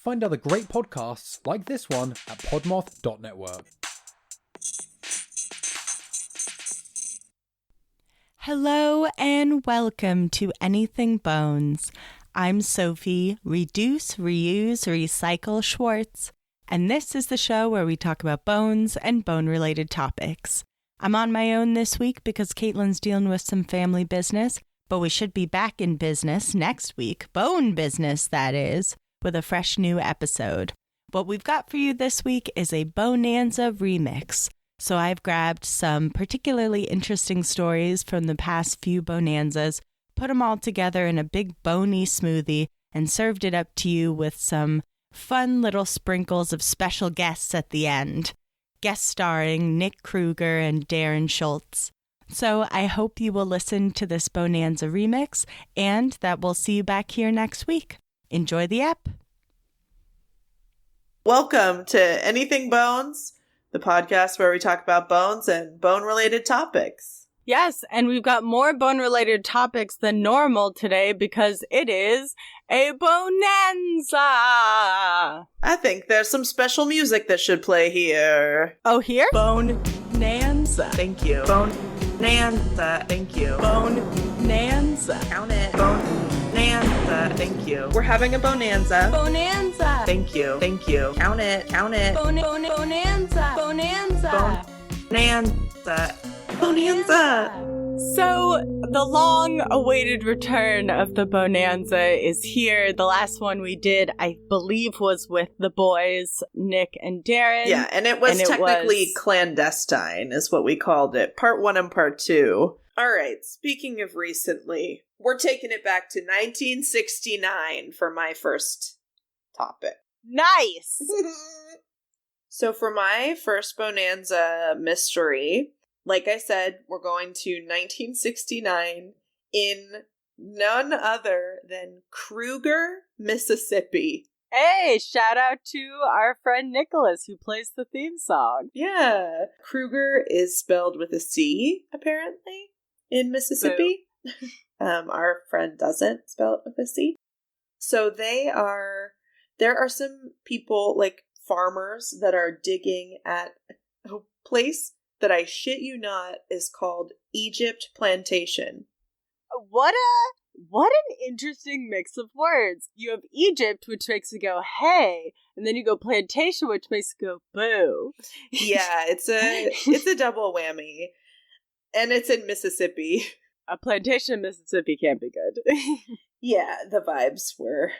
find other great podcasts like this one at podmoth.network. Hello and welcome to Anything Bones. I'm Sophie, Reduce, Reuse, Recycle Schwartz, and this is the show where we talk about bones and bone-related topics. I'm on my own this week because Katelyn's dealing with some family business, but we should be back in business next week, bone business that is, with a fresh new episode. What we've got for you this week is a Bone-anza remix. So I've grabbed some particularly interesting stories from the past few Bone-anzas, put them all together in a big bony smoothie, and served it up to you with some fun little sprinkles of special guests at the end. Guest starring Nick Kruger and Darren Schultz. So I hope you will listen to this Bone-anza remix and that we'll see you back here next week. Enjoy the ep. Welcome to Anything Bones, the podcast where we talk about bones and bone-related topics. Yes, and we've got more bone-related topics than normal today because it is a Bone-anza. I think there's some special music that should play here. Oh, here? Bone-anza. Thank you. Bone-anza. Thank you. Bone-anza. Count it. Bone-anza. Thank you. We're having a Bone-anza. Bone-anza. Thank you. Thank you. Count it. Count it. Bone-anza. Bone-anza. Bone-anza. Bone-anza. So, the long-awaited return of the Bone-anza is here. The last one we did, I believe, was with the boys, Nick and Darren. Yeah, and it was technically clandestine, is what we called it. Part 1 and Part 2. All right, speaking of recently, we're taking it back to 1969 for my first topic. Nice! So for my first Bone-anza mystery, like I said, we're going to 1969 in none other than Kruger, Mississippi. Hey, shout out to our friend Nicholas who plays the theme song. Yeah. Kruger is spelled with a C, apparently, in Mississippi. Our friend doesn't spell it with a C. So there are some people, like farmers, that are digging at a place that I shit you not is called Egypt Plantation. What an interesting mix of words. You have Egypt, which makes you go, hey, and then you go plantation, which makes you go, boo. Yeah, it's a double whammy. And it's in Mississippi. A plantation in Mississippi can't be good. Yeah, the vibes were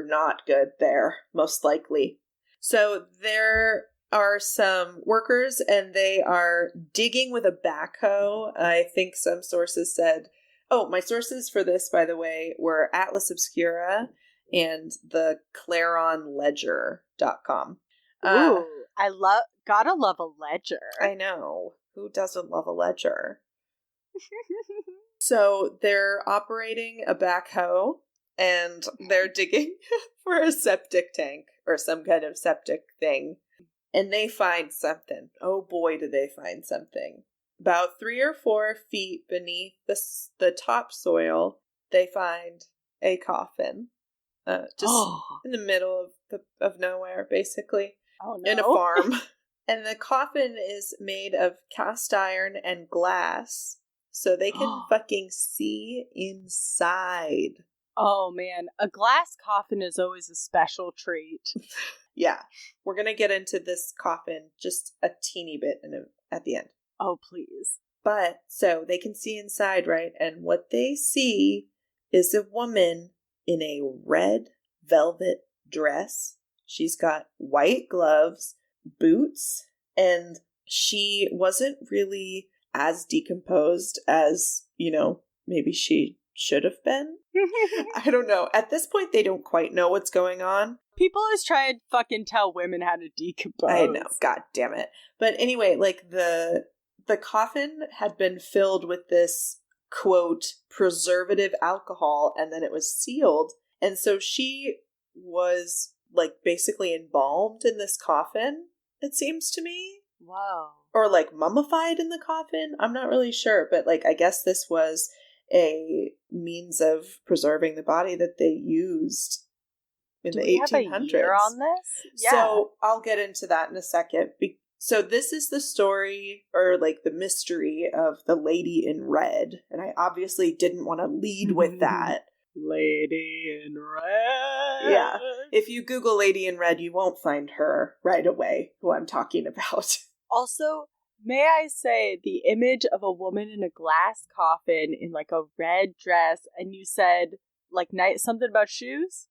not good there, most likely. So there are some workers and they are digging with a backhoe. I think some sources said, my sources for this, by the way, were Atlas Obscura and the ClaronLedger.com. Ooh, gotta love a ledger. I know. Who doesn't love a ledger? So they're operating a backhoe and they're digging for a septic tank or some kind of septic thing. And they find something. Oh boy, do they find something. About 3 or 4 feet beneath the topsoil, they find a coffin. Just in the middle of nowhere, basically. Oh no. In a farm. And the coffin is made of cast iron and glass, so they can fucking see inside. Oh man, a glass coffin is always a special treat. Yeah, we're gonna get into this coffin just a teeny bit at the end. Oh, please. But, so, they can see inside, right? And what they see is a woman in a red velvet dress. She's got white gloves, boots, and she wasn't really as decomposed as, maybe she should have been. I don't know. At this point, they don't quite know what's going on. People always try and fucking tell women how to decompose. I know. God damn it. But anyway, like the coffin had been filled with this, quote, preservative alcohol, and then it was sealed. And so she was, like, basically embalmed in this coffin, it seems to me. Whoa. Or, like, mummified in the coffin. I'm not really sure, but, like, I guess this was a means of preserving the body that they used in Do the we have 1800s. a year on this? Yeah. So I'll get into that in a second. So this is the story, or like the mystery of the Lady in Red. And I obviously didn't want to lead with that. Lady in Red. Yeah. If you Google Lady in Red, you won't find her right away, who I'm talking about. Also, may I say the image of a woman in a glass coffin in like a red dress, and you said like something about shoes?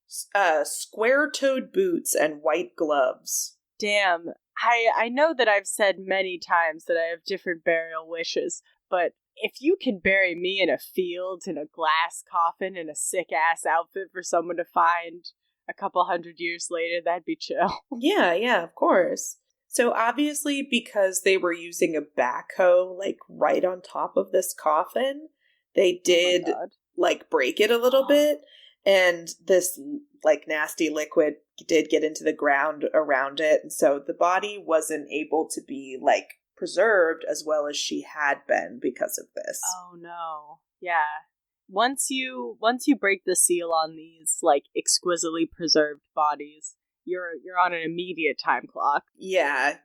Square-toed boots and white gloves. Damn. I know that I've said many times that I have different burial wishes, but if you can bury me in a field in a glass coffin in a sick-ass outfit for someone to find a couple hundred years later, that'd be chill. Yeah, of course. So obviously, because they were using a backhoe, like, right on top of this coffin, they did, like, break it a little bit, and this, like, nasty liquid did get into the ground around it, and so the body wasn't able to be, like, preserved as well as she had been because of this. Oh, no. Yeah. Once you break the seal on these, like, exquisitely preserved bodies, you're on an immediate time clock. Yeah.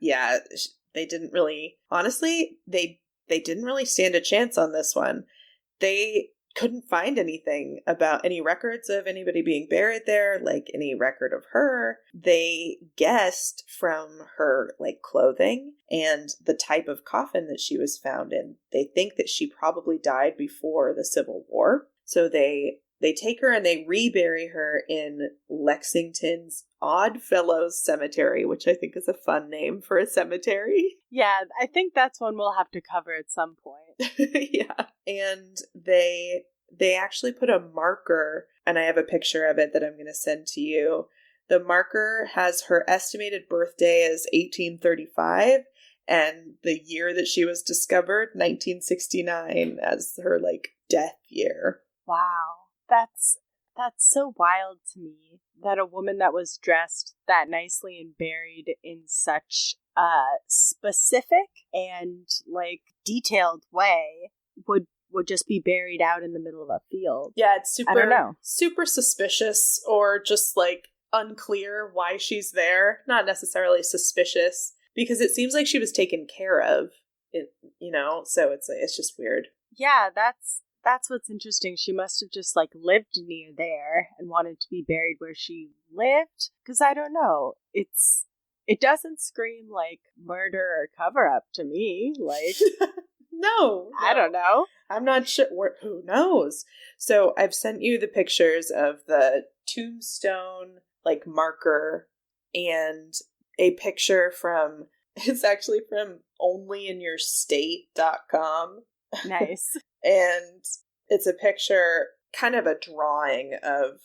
They didn't really, honestly, they didn't really stand a chance on this one. They couldn't find anything about any records of anybody being buried there, like any record of her. They guessed from her, like, clothing and the type of coffin that she was found in. They think that she probably died before the Civil War. So they take her and they rebury her in Lexington's Oddfellows Cemetery, which I think is a fun name for a cemetery. Yeah, I think that's one we'll have to cover at some point. Yeah. And they actually put a marker, and I have a picture of it that I'm going to send to you. The marker has her estimated birthday as 1835 and the year that she was discovered, 1969, as her, like, death year. Wow. That's so wild to me that a woman that was dressed that nicely and buried in such a specific and, like, detailed way would just be buried out in the middle of a field. Yeah, it's super, I don't know. Super suspicious, or just, like, unclear why she's there. Not necessarily suspicious, because it seems like she was taken care of, so it's just weird. Yeah, that's what's interesting. She must have just, like, lived near there and wanted to be buried where she lived. Because I don't know. It doesn't scream like murder or cover up to me. Like, no. I don't know. I'm not sure. Who knows? So I've sent you the pictures of the tombstone, like, marker, and a picture it's actually from onlyinyourstate.com. Nice. And it's a picture, kind of a drawing of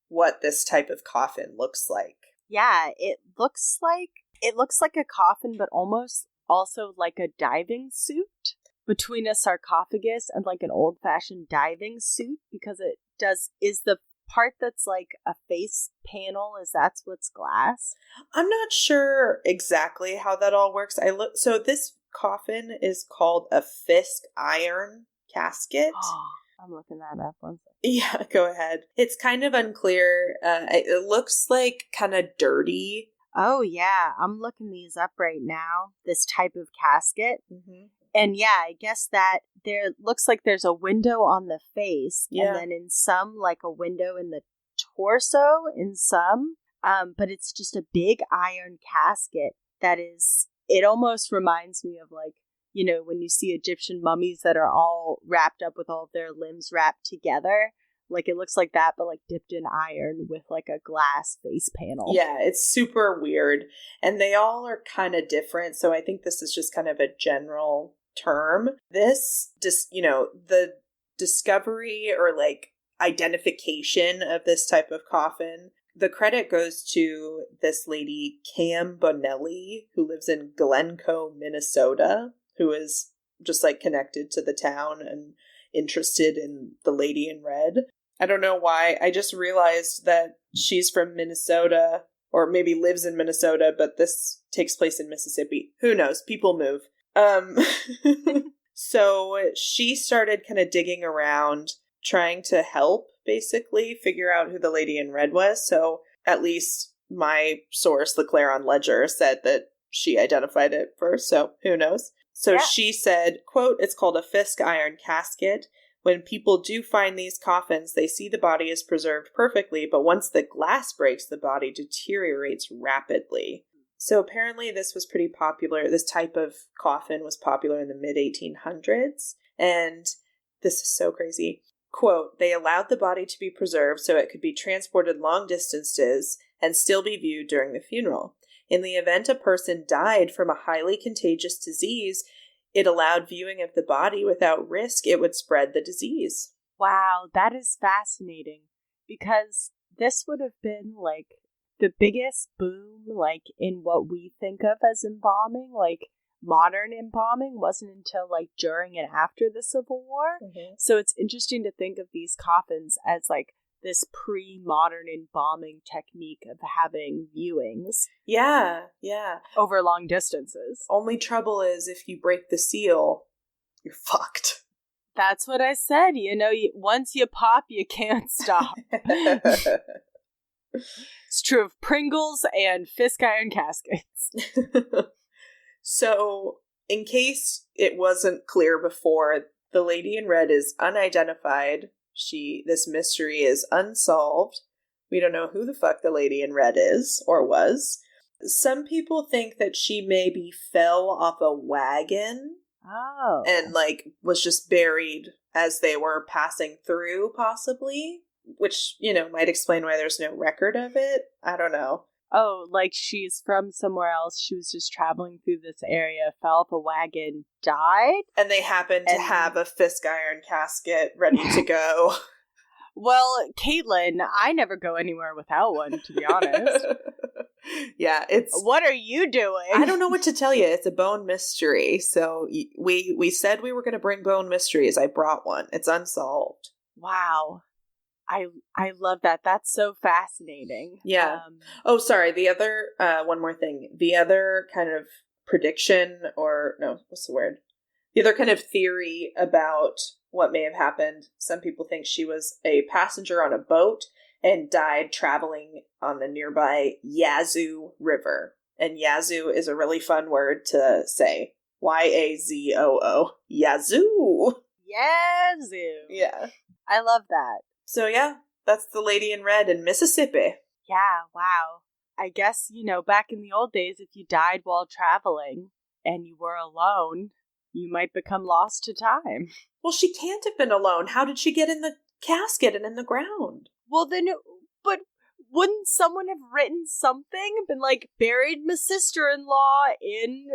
what this type of coffin looks like. Yeah, it looks like a coffin, but almost also like a diving suit between a sarcophagus and, like, an old-fashioned diving suit, because is the part that's like a face panel, that's what's glass? I'm not sure exactly how that all works. So this coffin is called a Fisk iron casket. Oh, I'm looking that up. One second. Yeah, go ahead. It's kind of unclear. It looks like kind of dirty. Oh, yeah. I'm looking these up right now. This type of casket. Mm-hmm. And yeah, I guess that there looks like there's a window on the face. Yeah. And then in some, like, a window in the torso in some. But it's just a big iron casket that is, it almost reminds me of, like, when you see Egyptian mummies that are all wrapped up with all of their limbs wrapped together. Like, it looks like that, but, like, dipped in iron with, like, a glass face panel. Yeah, it's super weird. And they all are kind of different. So I think this is just kind of a general term. This, the discovery or, like, identification of this type of coffin, the credit goes to this lady, Cam Bonelli, who lives in Glencoe, Minnesota, who is just, like, connected to the town and interested in the Lady in Red. I don't know why. I just realized that she's from Minnesota, or maybe lives in Minnesota, but this takes place in Mississippi. Who knows? People move. So she started kind of digging around, trying to help, basically, figure out who the Lady in Red was. So at least my source, the Clarion Ledger, said that she identified it first, so who knows? So she said, quote, "It's called a Fisk iron casket. When people do find these coffins, they see the body is preserved perfectly, but once the glass breaks, the body deteriorates rapidly." So apparently this was pretty popular. This type of coffin was popular in the mid-1800s. And this is so crazy. Quote, "They allowed the body to be preserved so it could be transported long distances and still be viewed during the funeral. In the event a person died from a highly contagious disease, it allowed viewing of the body without risk it would spread the disease." Wow, that is fascinating. Because this would have been, like, the biggest boom, like, in what we think of as embalming. Like, modern embalming wasn't until, like, during and after the Civil War. Mm-hmm. So it's interesting to think of these coffins as, like, this pre-modern embalming technique of having viewings. Yeah. Over long distances. Only trouble is if you break the seal, you're fucked. That's what I said. You know, once you pop, you can't stop. It's true of Pringles and Fisk iron caskets. So, in case it wasn't clear before, the lady in red is unidentified. This mystery is unsolved. We don't know who the fuck the lady in red is, or was. Some people think that she maybe fell off a wagon. Oh. And, like, was just buried as they were passing through, possibly. Which, you know, might explain why there's no record of it. I don't know. Oh, like she's from somewhere else. She was just traveling through this area, fell off a wagon, died? And they happened to have a Fisk iron casket ready to go. Well, Katelyn, I never go anywhere without one, to be honest. Yeah, it's... What are you doing? I don't know what to tell you. It's a bone mystery. So we said we were going to bring bone mysteries. I brought one. It's unsolved. Wow. I love that. That's so fascinating. Yeah. Oh, sorry. The other, one more thing. The other kind of prediction, or no, what's the word? The other kind of theory about what may have happened. Some people think she was a passenger on a boat and died traveling on the nearby Yazoo River. And Yazoo is a really fun word to say. Yazoo. Yazoo. Yazoo. Yeah. I love that. So yeah, that's the lady in red in Mississippi. Yeah, wow. I guess, you know, back in the old days, if you died while traveling and you were alone, you might become lost to time. Well, she can't have been alone. How did she get in the casket and in the ground? Well, then, but wouldn't someone have written something? Been like, buried my sister-in-law in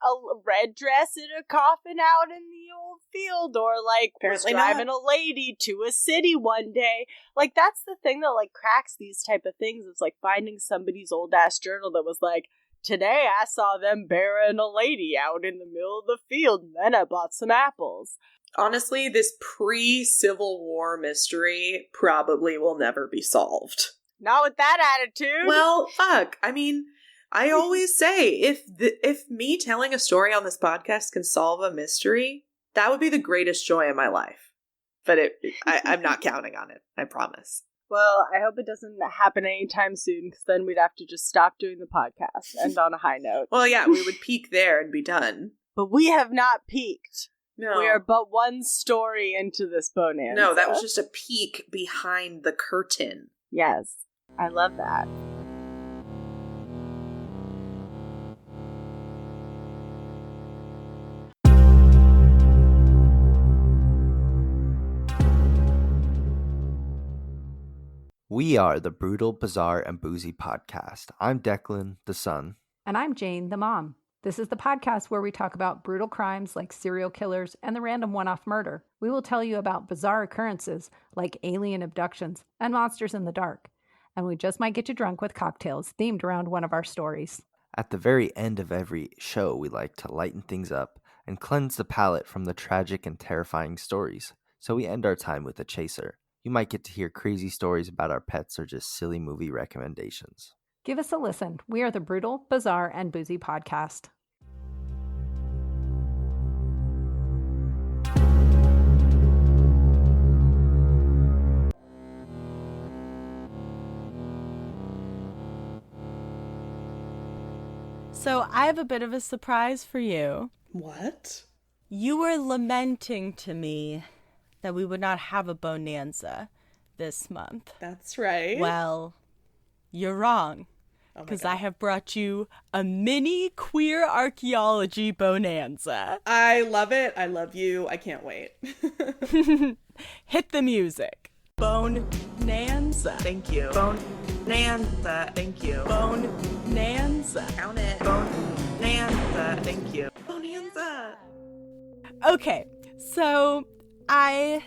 a red dress in a coffin out in the old field, or like Apparently was driving a lady to a city one day. Like, that's the thing that like cracks these type of things. It's like finding somebody's old ass journal that was like, today I saw them burying a lady out in the middle of the field, and then I bought some apples. Honestly, this pre-Civil War mystery probably will never be solved. Not with that attitude. Well, fuck. I mean, I always say, if me telling a story on this podcast can solve a mystery, that would be the greatest joy of my life. But I'm not counting on it. I promise. Well, I hope it doesn't happen anytime soon, because then we'd have to just stop doing the podcast, end on a high note. Well, yeah, we would peak there and be done. But we have not peaked. No. We are but one story into this Bone-anza. No, that was just a peek behind the curtain. Yes, I love that. We are the Brutal, Bizarre, and Boozy podcast. I'm Declan, the son. And I'm Jane, the mom. This is the podcast where we talk about brutal crimes like serial killers and the random one-off murder. We will tell you about bizarre occurrences like alien abductions and monsters in the dark. And we just might get you drunk with cocktails themed around one of our stories. At the very end of every show, we like to lighten things up and cleanse the palate from the tragic and terrifying stories. So we end our time with a chaser. You might get to hear crazy stories about our pets or just silly movie recommendations. Give us a listen. We are the Brutal, Bizarre, and Boozy podcast. So I have a bit of a surprise for you. What? You were lamenting to me that we would not have a Bone-anza this month. That's right. Well, you're wrong. Because I have brought you a mini queer archaeology Bone-anza. I love it. I love you. I can't wait. Hit the music. Bone-anza. Thank you. Bone-anza. Thank you. Bone-anza. Count it. Bone-anza. Thank you. Bone-anza. Okay, so I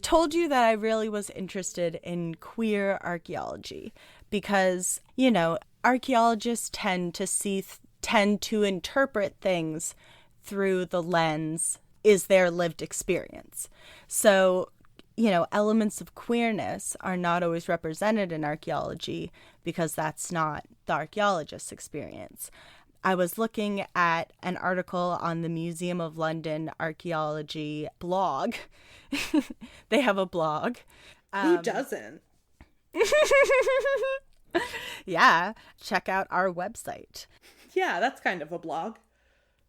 told you that I really was interested in queer archaeology because, you know, archaeologists tend to interpret things through the lens is their lived experience. So, you know, elements of queerness are not always represented in archaeology because that's not the archaeologist's experience. I was looking at an article on the Museum of London Archaeology blog. They have a blog. Who doesn't? Yeah, check out our website. Yeah, that's kind of a blog.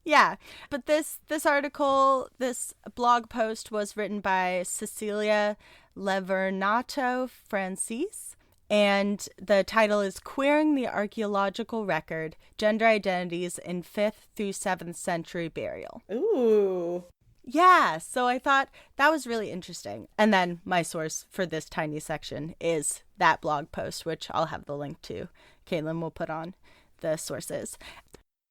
Yeah, but this article, this blog post was written by Cecilia Levernato Francis, and the title is Queering the Archaeological Record, Gender Identities in 5th through 7th Century Burial. Ooh. Yeah, so I thought that was really interesting. And then my source for this tiny section is that blog post, which I'll have the link to. Caitlin will put on the sources.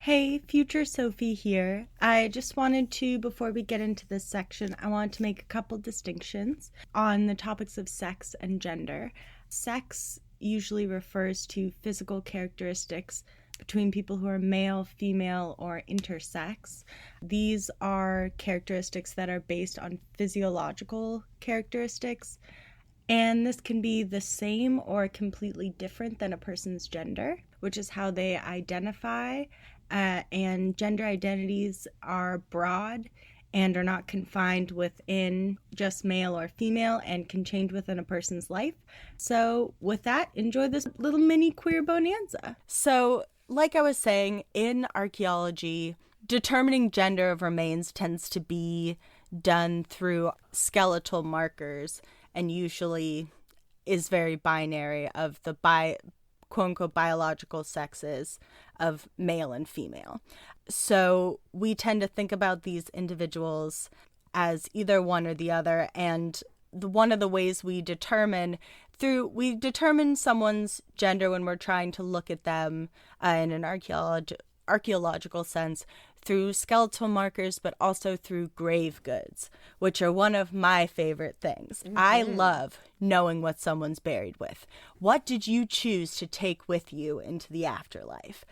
Hey, future Sophie here. I just wanted to, before we get into this section, I wanted to make a couple distinctions on the topics of sex and gender. Sex usually refers to physical characteristics between people who are male, female, or intersex. These are characteristics that are based on physiological characteristics, and this can be the same or completely different than a person's gender, which is how they identify. And gender identities are broad and are not confined within just male or female and can change within a person's life. So with that, enjoy this little mini queer Bone-anza. So like I was saying, in archaeology, determining gender of remains tends to be done through skeletal markers and usually is very binary of the quote-unquote biological sexes of male and female. So we tend to think about these individuals as either one or the other, and one of the ways we determine someone's gender when we're trying to look at them in an archaeological sense through skeletal markers, but also through grave goods, which are one of my favorite things. Mm-hmm. I love knowing what someone's buried with. What did you choose to take with you into the afterlife?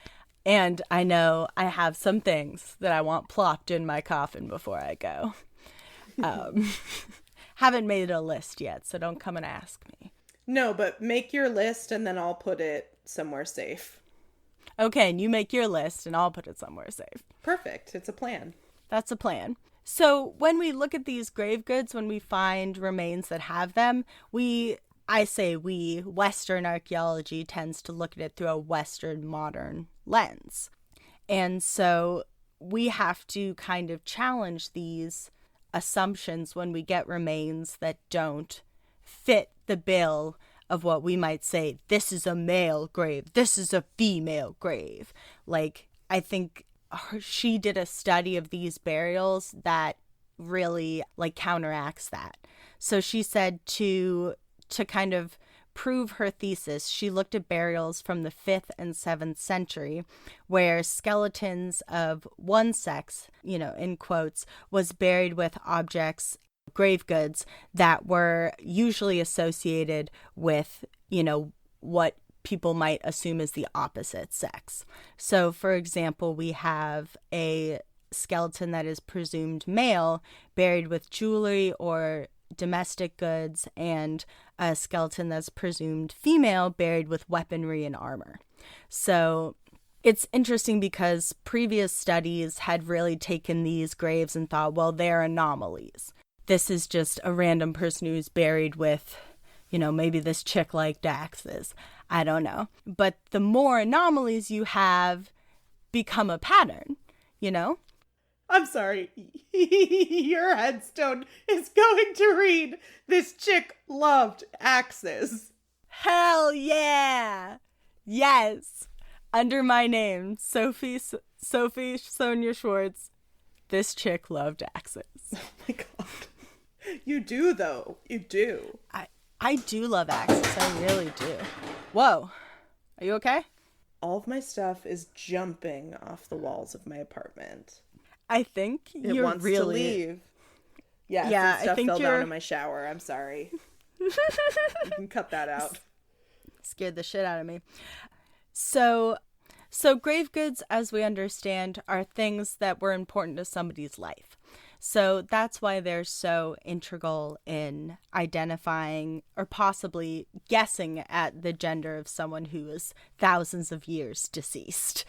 And I know I have some things that I want plopped in my coffin before I go. Haven't made a list yet, so don't come and ask me. No, but make your list and then I'll put it somewhere safe. Okay, and you make your list and I'll put it somewhere safe. Perfect. It's a plan. That's a plan. So when we look at these grave goods, when we find remains that have them, Western archaeology tends to look at it through a Western modern lens. And so we have to kind of challenge these assumptions when we get remains that don't fit the bill of what we might say, this is a male grave, this is a female grave. Like, I think she did a study of these burials that really, like, counteracts that. So she said to kind of prove her thesis, she looked at burials from the 5th and 7th century where skeletons of one sex, you know, in quotes, was buried with objects, grave goods that were usually associated with, you know, what people might assume is the opposite sex. So, for example, we have a skeleton that is presumed male buried with jewelry or domestic goods, and a skeleton that's presumed female buried with weaponry and armor. So it's interesting because previous studies had really taken these graves and thought, well, they're anomalies. This is just a random person who's buried with, you know, maybe this chick liked axes. I don't know. But the more anomalies you have, become a pattern, you know? I'm sorry. Your headstone is going to read, "This chick loved axes." Hell yeah! Yes! Under my name, Sophie Sonia Schwartz, this chick loved axes. Oh my god. You do, though. You do. I do love axes. I really do. Whoa. Are you okay? All of my stuff is jumping off the walls of my apartment. I think It you're wants really... to leave. Yeah, Yeah, stuff I think fell you're... down in my shower. I'm sorry. You can cut that out. Scared the shit out of me. So grave goods, as we understand, are things that were important to somebody's life. So that's why they're so integral in identifying or possibly guessing at the gender of someone who is thousands of years deceased.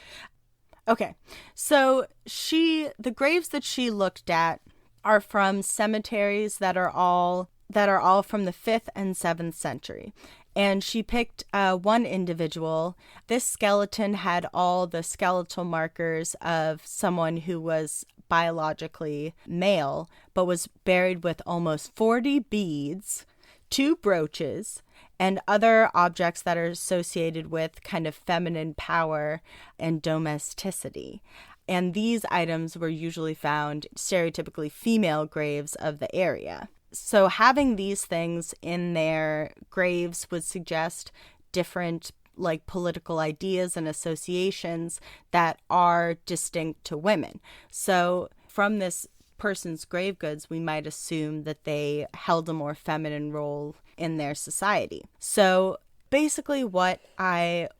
Okay, so the graves that she looked at are from cemeteries that are all from the 5th and 7th century. And she picked one individual. This skeleton had all the skeletal markers of someone who was biologically male, but was buried with almost 40 beads, 2 brooches, and other objects that are associated with kind of feminine power and domesticity. And these items were usually found stereotypically female graves of the area. So having these things in their graves would suggest different like political ideas and associations that are distinct to women. So from this person's grave goods, we might assume that they held a more feminine role in their society. So basically what I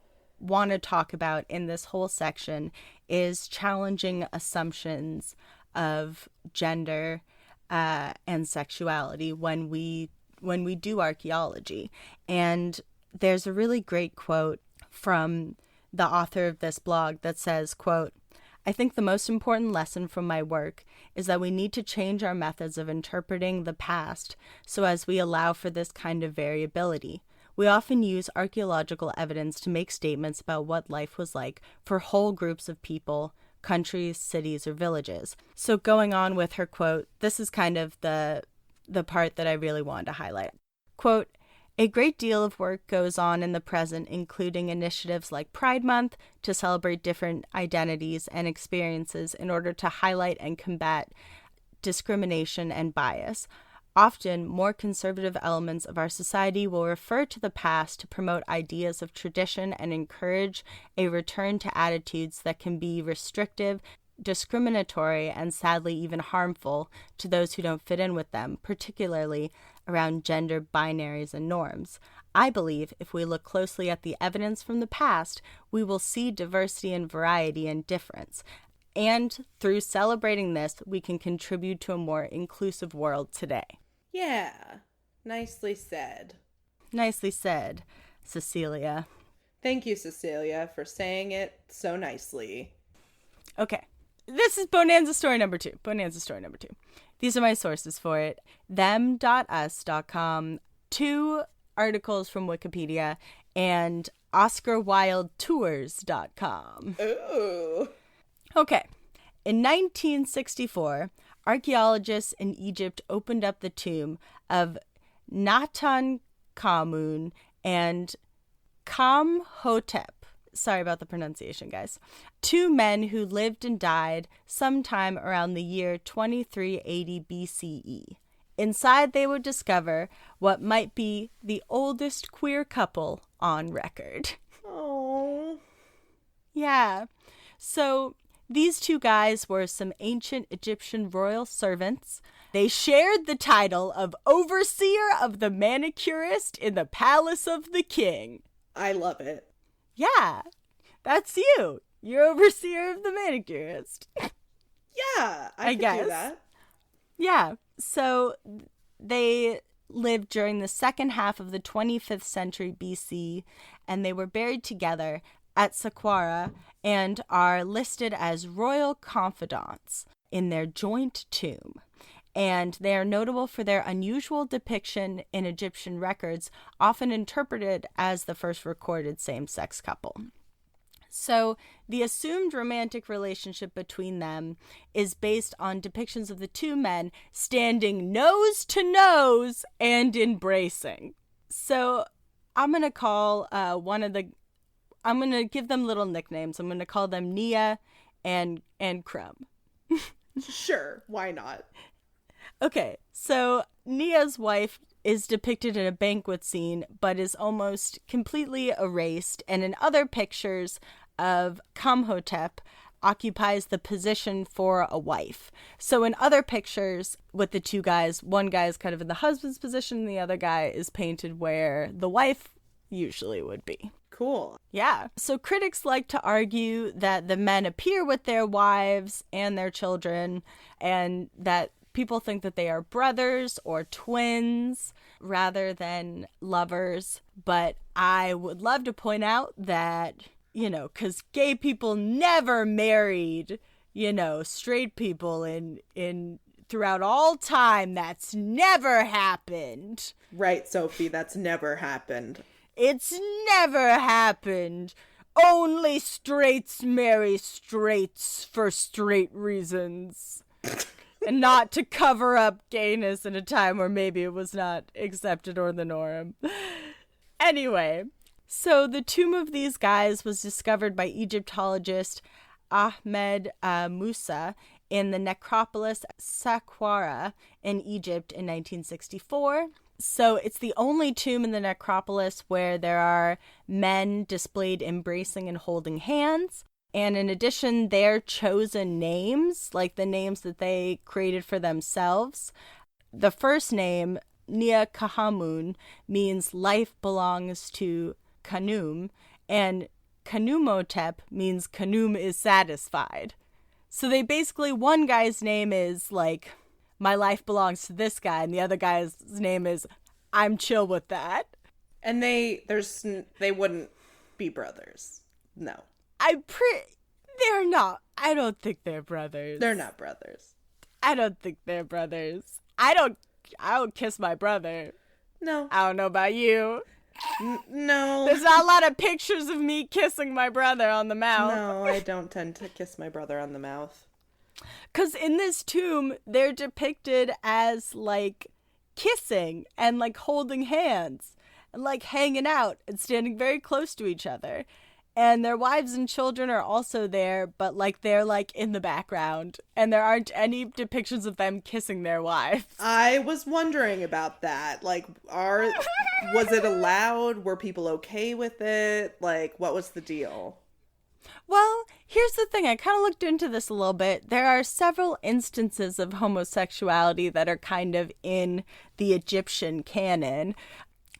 want to talk about in this whole section is challenging assumptions of gender and sexuality when we do archaeology. And there's a really great quote from the author of this blog that says, quote, "I think the most important lesson from my work is that we need to change our methods of interpreting the past so as we allow for this kind of variability. We often use archaeological evidence to make statements about what life was like for whole groups of people, countries, cities, or villages." So going on with her quote, this is kind of the part that I really wanted to highlight. Quote, "A great deal of work goes on in the present, including initiatives like Pride Month to celebrate different identities and experiences in order to highlight and combat discrimination and bias. Often, more conservative elements of our society will refer to the past to promote ideas of tradition and encourage a return to attitudes that can be restrictive, discriminatory, and sadly even harmful to those who don't fit in with them, particularly around gender binaries and norms. I believe if we look closely at the evidence from the past, we will see diversity and variety and difference. And through celebrating this, we can contribute to a more inclusive world today." Yeah. Nicely said. Nicely said, Cecilia. Thank you, Cecilia, for saying it so nicely. Okay. This is Bone-anza story number 2. Bone-anza story number 2. These are my sources for it. Them.us.com, 2 articles from Wikipedia, and OscarWildeTours.com. Ooh. Okay. In 1964, archaeologists in Egypt opened up the tomb of Tutankhamun and Kamhotep. Sorry about the pronunciation, guys. 2 men who lived and died sometime around the year 2380 BCE. Inside, they would discover what might be the oldest queer couple on record. Oh. Yeah. So these 2 guys were some ancient Egyptian royal servants. They shared the title of overseer of the manicurist in the palace of the king. I love it. Yeah, that's you. You're overseer of the manicurist. Yeah, I could guess. do that. Yeah, so they lived during the second half of the 25th century BC, and they were buried together at Saqqara and are listed as royal confidants in their joint tomb. And they are notable for their unusual depiction in Egyptian records, often interpreted as the first recorded same-sex couple. So the assumed romantic relationship between them is based on depictions of the two men standing nose to nose and embracing. So I'm going to call I'm going to give them little nicknames. I'm going to call them Nia and Crumb. Sure, why not? Okay, so Nia's wife is depicted in a banquet scene, but is almost completely erased, and in other pictures of Kamhotep occupies the position for a wife. So in other pictures with the two guys, one guy is kind of in the husband's position, and the other guy is painted where the wife usually would be. Cool. Yeah. So critics like to argue that the men appear with their wives and their children, and that people think that they are brothers or twins rather than lovers. But I would love to point out that, because gay people never married, straight people in throughout all time. That's never happened. Right, Sophie, that's never happened. It's never happened. Only straights marry straights for straight reasons. And not to cover up gayness in a time where maybe it was not accepted or the norm. Anyway, so the tomb of these guys was discovered by Egyptologist Ahmed Musa in the necropolis Saqqara in Egypt in 1964. So it's the only tomb in the necropolis where there are men displayed embracing and holding hands. And in addition, their chosen names, like the names that they created for themselves. The first name, Nia Kahamun, means life belongs to Khnum, and Khnumhotep means Khnum is satisfied. So they basically, one guy's name is like, my life belongs to this guy, and the other guy's name is, I'm chill with that. And they wouldn't be brothers. No. They're not. I don't think they're brothers. They're not brothers. I don't think they're brothers. I don't kiss my brother. No. I don't know about you. No. There's not a lot of pictures of me kissing my brother on the mouth. No, I don't tend to kiss my brother on the mouth. Because in this tomb, they're depicted as, like, kissing and, like, holding hands and, like, hanging out and standing very close to each other. And their wives and children are also there, but, like, they're, like, in the background. And there aren't any depictions of them kissing their wives. I was wondering about that. Like, was it allowed? Were people okay with it? Like, what was the deal? Well, here's the thing. I kind of looked into this a little bit. There are several instances of homosexuality that are kind of in the Egyptian canon.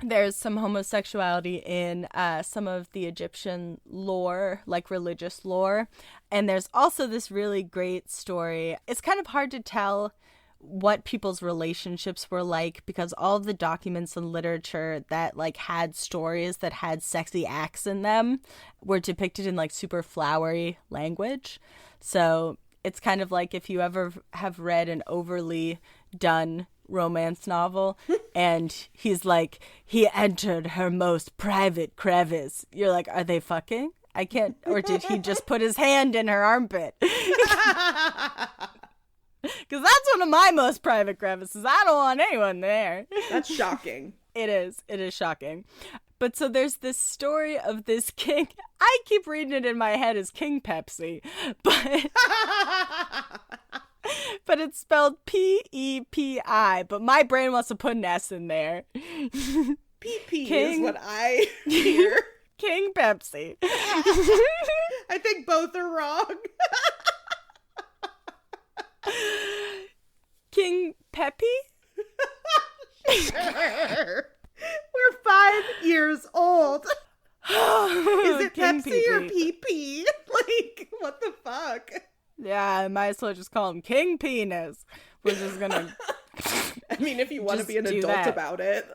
There's some homosexuality in some of the Egyptian lore, like religious lore. And there's also this really great story. It's kind of hard to tell what people's relationships were like because all of the documents and literature that like had stories that had sexy acts in them were depicted in like super flowery language. So it's kind of like if you ever have read an overly done romance novel and he's like, he entered her most private crevice. You're like, are they fucking? I can't. Or did he just put his hand in her armpit? Because that's one of my most private crevices. I don't want anyone there. That's shocking. It is. It is shocking. But so there's this story of this king. I keep reading it in my head as King Pepsi. But it's spelled P-E-P-I. But my brain wants to put an S in there. P-P is what I hear. King Pepsi. I think both are wrong. King Peppy? Sure. We're 5 years old. Is it King Pepsi or Pee-Pee. PP? Like, what the fuck? Yeah, I might as well just call him King Penis. We're just gonna... I mean, if you want to Just be an do adult that. about it.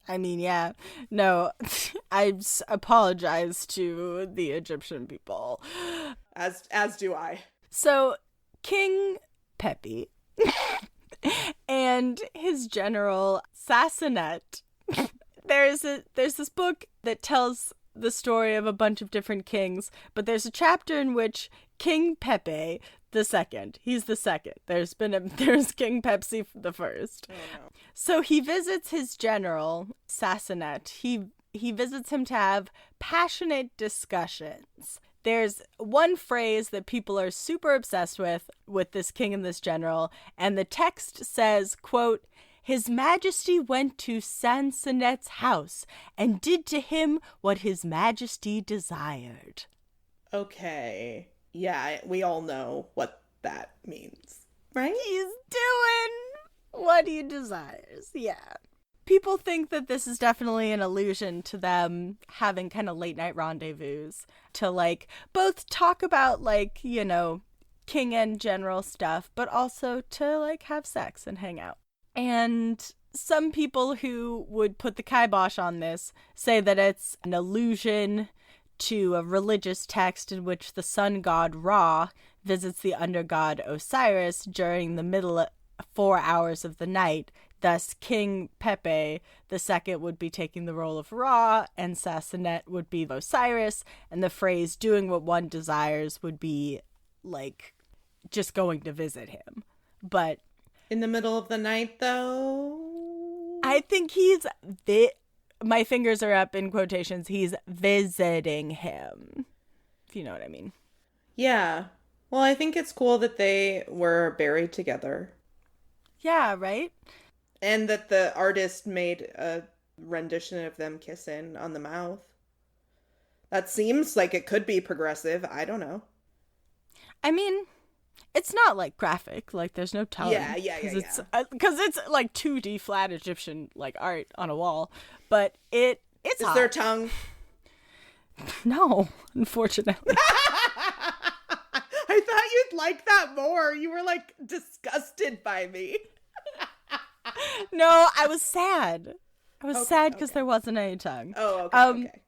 I mean, yeah. No, I apologize to the Egyptian people. As do I. So, King Pepi and his general Sassanet, there's this book that tells the story of a bunch of different kings, but there's a chapter in which King Pepe the second, he's the second. There's King Pepsi the first. Oh, no. So he visits his general, Sassanet. He visits him to have passionate discussions. There's one phrase that people are super obsessed with this king and this general, and the text says, quote, "His Majesty went to Sansonet's house and did to him what His Majesty desired." Okay. Yeah, we all know what that means, right? He's doing what he desires, yeah. People think that this is definitely an allusion to them having kind of late night rendezvous to, like, both talk about, like, you know, king and general stuff, but also to, like, have sex and hang out. And some people who would put the kibosh on this say that it's an allusion to a religious text in which the sun god Ra visits the undergod Osiris during the middle 4 hours of the night. Thus, King Pepe II would be taking the role of Ra, and Sassanet would be Osiris, and the phrase "doing what one desires" would be, like, just going to visit him. But In the middle of the night, though? I think my fingers are up in quotations, he's visiting him, if you know what I mean. Yeah. Well, I think it's cool that they were buried together. Yeah, right? And that the artist made a rendition of them kissing on the mouth. That seems like it could be progressive. I don't know. I mean, it's not, like, graphic. Like, there's no tongue. Yeah. Because it's, like, 2D flat Egyptian, like, art on a wall. But it's Is hot. there tongue? No, unfortunately. I thought you'd like that more. You were, like, disgusted by me. No, I was sad. I was sad because okay. there wasn't any tongue. Oh, okay, okay.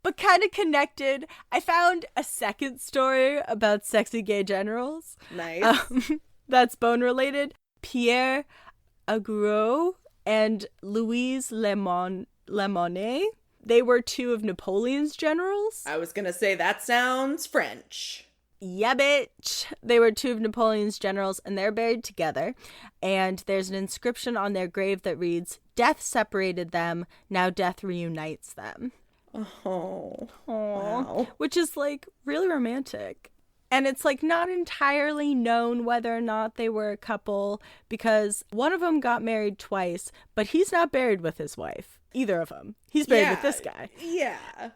But kind of connected, I found a second story about sexy gay generals. Nice. That's bone related. Pierre Augereau and Louise Lemonet. They were two of Napoleon's generals. I was gonna say, that sounds French. Yeah, bitch. They were two of Napoleon's generals, and they're buried together. And there's an inscription on their grave that reads, "Death separated them, now death reunites them." Oh. Aww. Wow. Which is, like, really romantic. And it's, like, not entirely known whether or not they were a couple, because one of them got married twice, but he's not buried with his wife. Either of them. He's buried with this guy. Yeah.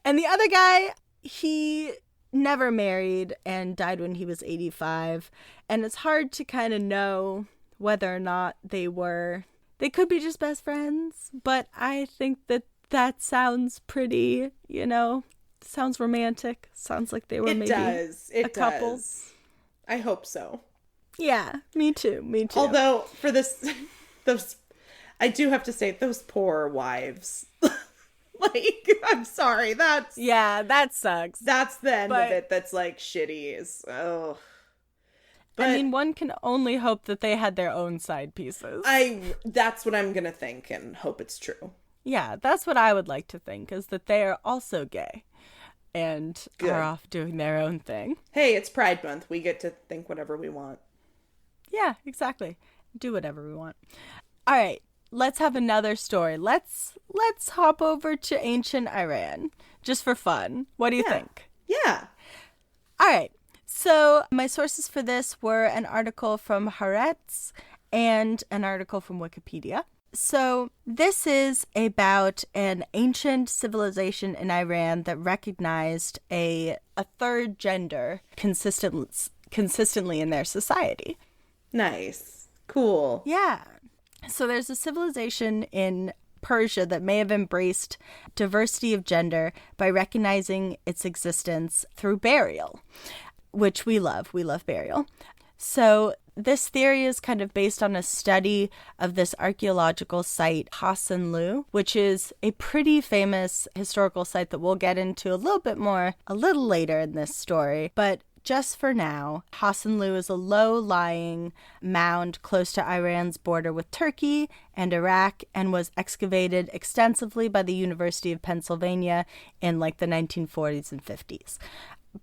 And the other guy, he never married and died when he was 85. And it's hard to kind of know whether or not they could be just best friends. But I think that sounds pretty, sounds romantic. Sounds like they were maybe a couple. I hope so. Yeah, me too. Although for those, I do have to say, those poor wives. Like, I'm sorry, that sucks. That's the end of it. That's, like, shitty. But, I mean, one can only hope that they had their own side pieces. That's what I'm gonna think and hope it's true. Yeah, that's what I would like to think, is that they are also gay and Good. are off doing their own thing. Hey, it's Pride Month. We get to think whatever we want. Yeah, exactly. Do whatever we want. All right, let's have another story. Let's hop over to ancient Iran, just for fun. What do you think? Yeah. All right. So my sources for this were an article from Haaretz and an article from Wikipedia. So this is about an ancient civilization in Iran that recognized a third gender consistently in their society. Nice. Cool. Yeah. So there's a civilization in Persia that may have embraced diversity of gender by recognizing its existence through burial, which we love. We love burial. So this theory is kind of based on a study of this archaeological site, Hassanlu, which is a pretty famous historical site that we'll get into a little later in this story. But just for now, Hassanlu is a low-lying mound close to Iran's border with Turkey and Iraq and was excavated extensively by the University of Pennsylvania in like the 1940s and 50s.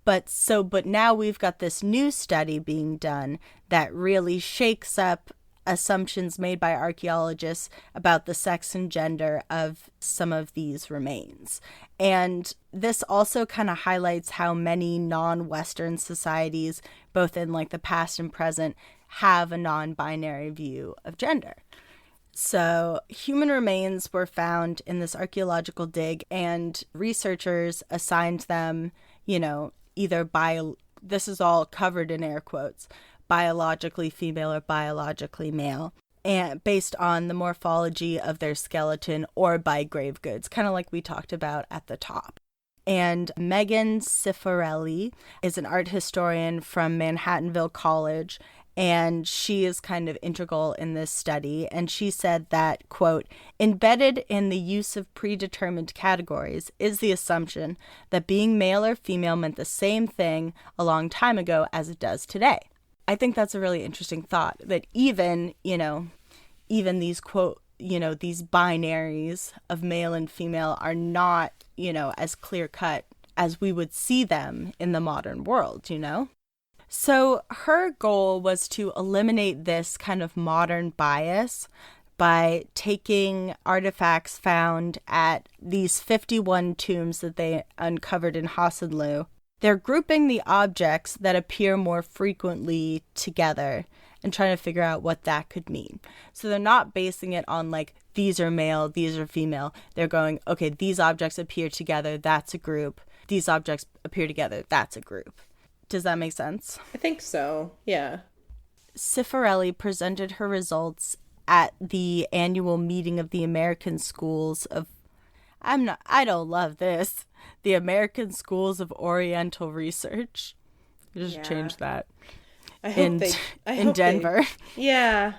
But now we've got this new study being done that really shakes up assumptions made by archaeologists about the sex and gender of some of these remains. And this also kind of highlights how many non-Western societies, both in like the past and present, have a non-binary view of gender. So human remains were found in this archaeological dig, and researchers assigned them, either this is all covered in air quotes, biologically female or biologically male, and based on the morphology of their skeleton or by grave goods, kind of like we talked about at the top. And Megan Cifarelli is an art historian from Manhattanville College, and she is kind of integral in this study. And she said that, quote, embedded in the use of predetermined categories is the assumption that being male or female meant the same thing a long time ago as it does today. I think that's a really interesting thought, that even these quote, these binaries of male and female are not, as clear cut as we would see them in the modern world, So her goal was to eliminate this kind of modern bias by taking artifacts found at these 51 tombs that they uncovered in Hassanlu. They're grouping the objects that appear more frequently together and trying to figure out what that could mean. So they're not basing it on like, these are male, these are female. They're going, okay, these objects appear together, that's a group. These objects appear together, that's a group. Does that make sense? I think so, yeah. Cifarelli presented her results at the annual meeting of the American Schools of I don't love this. The American Schools of Oriental Research. Just change that. I hope in Denver. I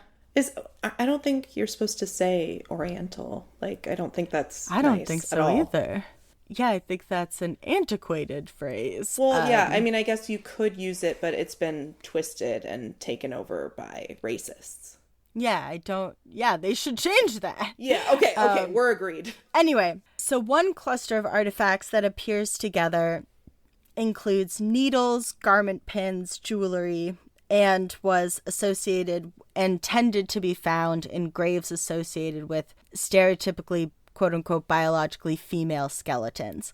don't think you're supposed to say Oriental. Like, I don't think that's I don't nice think at so all. either. Yeah, I think that's an antiquated phrase. Well, yeah, I mean, I guess you could use it, but it's been twisted and taken over by racists. Yeah, they should change that. Yeah, okay, we're agreed. Anyway, so one cluster of artifacts that appears together includes needles, garment pins, jewelry, and was associated and tended to be found in graves associated with stereotypically, quote-unquote, biologically female skeletons.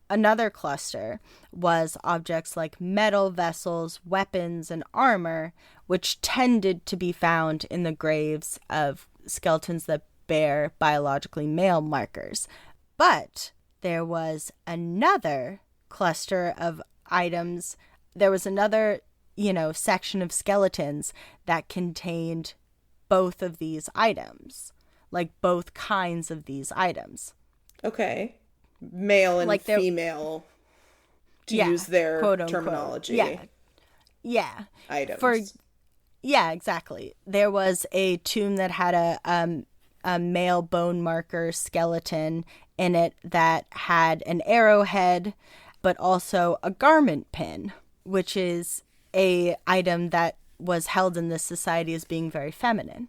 Another cluster was objects like metal vessels, weapons, and armor, which tended to be found in the graves of skeletons that bear biologically male markers. But there was another cluster of items. There was another, section of skeletons that contained both of these items, like both kinds of these items. Okay. Male and like female, to use their quote, terminology. Yeah. Items. Exactly. There was a tomb that had a male bone marker skeleton in it that had an arrowhead, but also a garment pin, which is a item that was held in this society as being very feminine.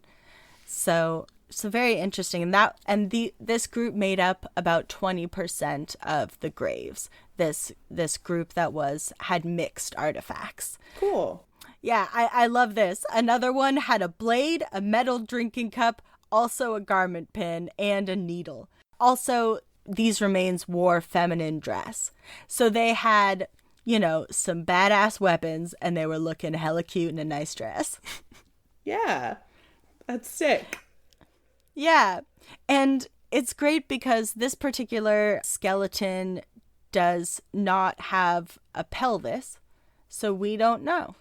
So very interesting. And this group made up about 20% of the graves. This group that had mixed artifacts. Cool. Yeah, I love this. Another one had a blade, a metal drinking cup, also a garment pin, and a needle. Also, these remains wore feminine dress. So they had, some badass weapons, and they were looking hella cute in a nice dress. Yeah, that's sick. Yeah, and it's great because this particular skeleton does not have a pelvis, so we don't know.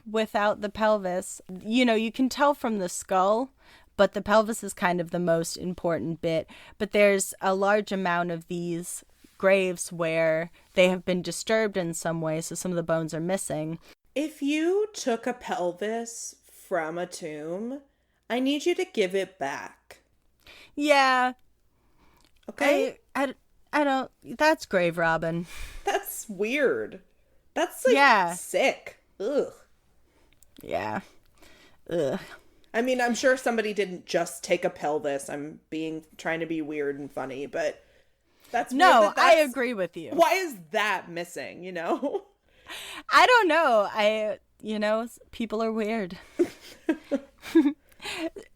Without the pelvis, you can tell from the skull, but the pelvis is kind of the most important bit. But there's a large amount of these graves where they have been disturbed in some way, so some of the bones are missing. If you took a pelvis from a tomb, I need you to give it back. Yeah. Okay? I don't... That's grave robbing. That's weird. That's like Yeah. sick. Ugh. Yeah. Ugh. I mean, I'm sure somebody didn't just take a pelvis. I'm trying to be weird and funny, but that's weird No, that I that's- agree with you. Why is that missing, you know? I don't know. People are weird.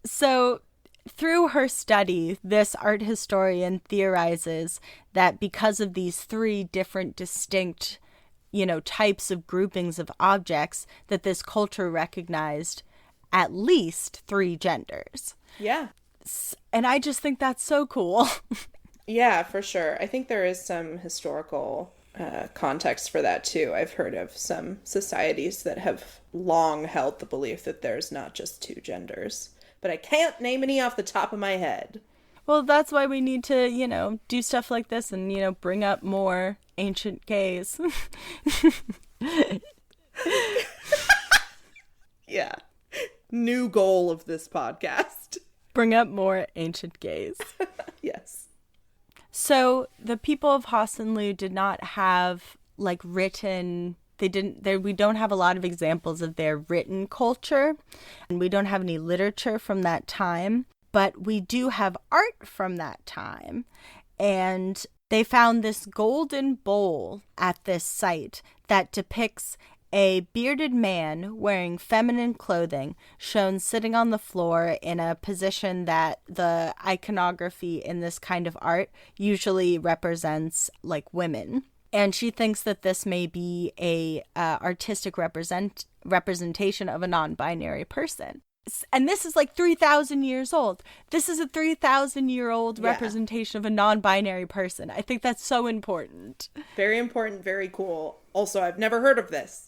So, through her study, this art historian theorizes that because of these three different distinct, types of groupings of objects, that this culture recognized at least three genders. Yeah. And I just think that's so cool. Yeah, for sure. I think there is some historical context for that too. I've heard of some societies that have long held the belief that there's not just two genders, but I can't name any off the top of my head. Well, that's why we need to, do stuff like this and, bring up more ancient gays. Yeah. New goal of this podcast. Bring up more ancient gays. Yes. So the people of Hassanlu did not have written. We don't have a lot of examples of their written culture, and we don't have any literature from that time, but we do have art from that time. And they found this golden bowl at this site that depicts a bearded man wearing feminine clothing shown sitting on the floor in a position that the iconography in this kind of art usually represents women. And she thinks that this may be a artistic representation of a non-binary person. And this is 3,000 years old. This is a 3,000-year-old representation of a non-binary person. I think that's so important. Very important, very cool. Also, I've never heard of this.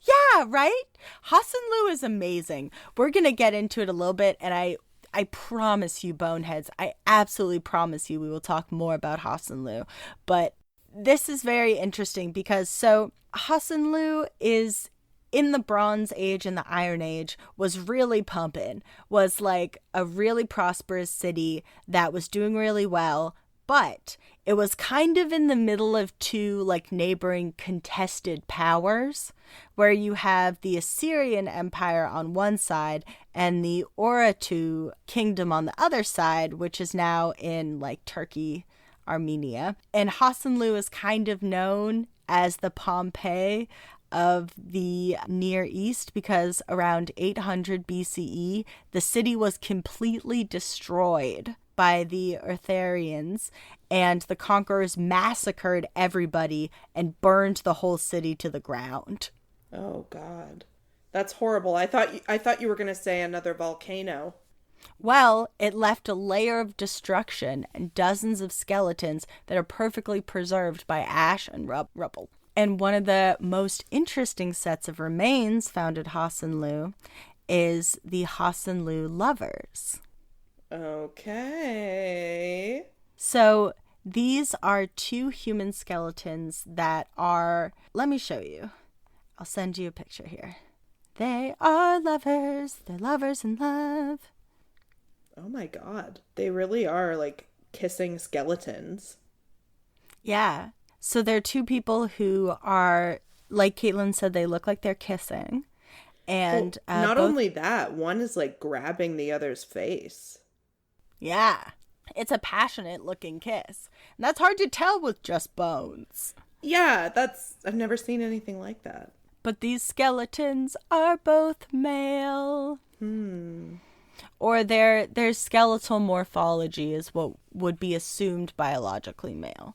Yeah, right? Hassanlu is amazing. We're going to get into it a little bit, and I promise you, boneheads, I absolutely promise you we will talk more about Hassanlu. But this is very interesting because Hassanlu is in the Bronze Age and the Iron Age, was really pumping, was a really prosperous city that was doing really well, but it was kind of in the middle of two neighboring contested powers, where you have the Assyrian Empire on one side and the Urartu kingdom on the other side, which is now in Turkey, Armenia. And Hassanlu is kind of known as the Pompeii of the Near East because around 800 BCE, the city was completely destroyed by the Arthurians, and the conquerors massacred everybody and burned the whole city to the ground. Oh God, that's horrible. I thought you were gonna say another volcano. Well, it left a layer of destruction and dozens of skeletons that are perfectly preserved by ash and rubble. And one of the most interesting sets of remains found at Hassanlu is the Hassanlu lovers. Okay. So these are two human skeletons that are... Let me show you. I'll send you a picture here. They are lovers. They're lovers in love. Oh my God. They really are kissing skeletons. Yeah. So they're two people who are, like Caitlin said, they look like they're kissing. And not only that, one is grabbing the other's face. Yeah. It's a passionate looking kiss. And that's hard to tell with just bones. Yeah, I've never seen anything like that. But these skeletons are both male. Or their skeletal morphology is what would be assumed biologically male.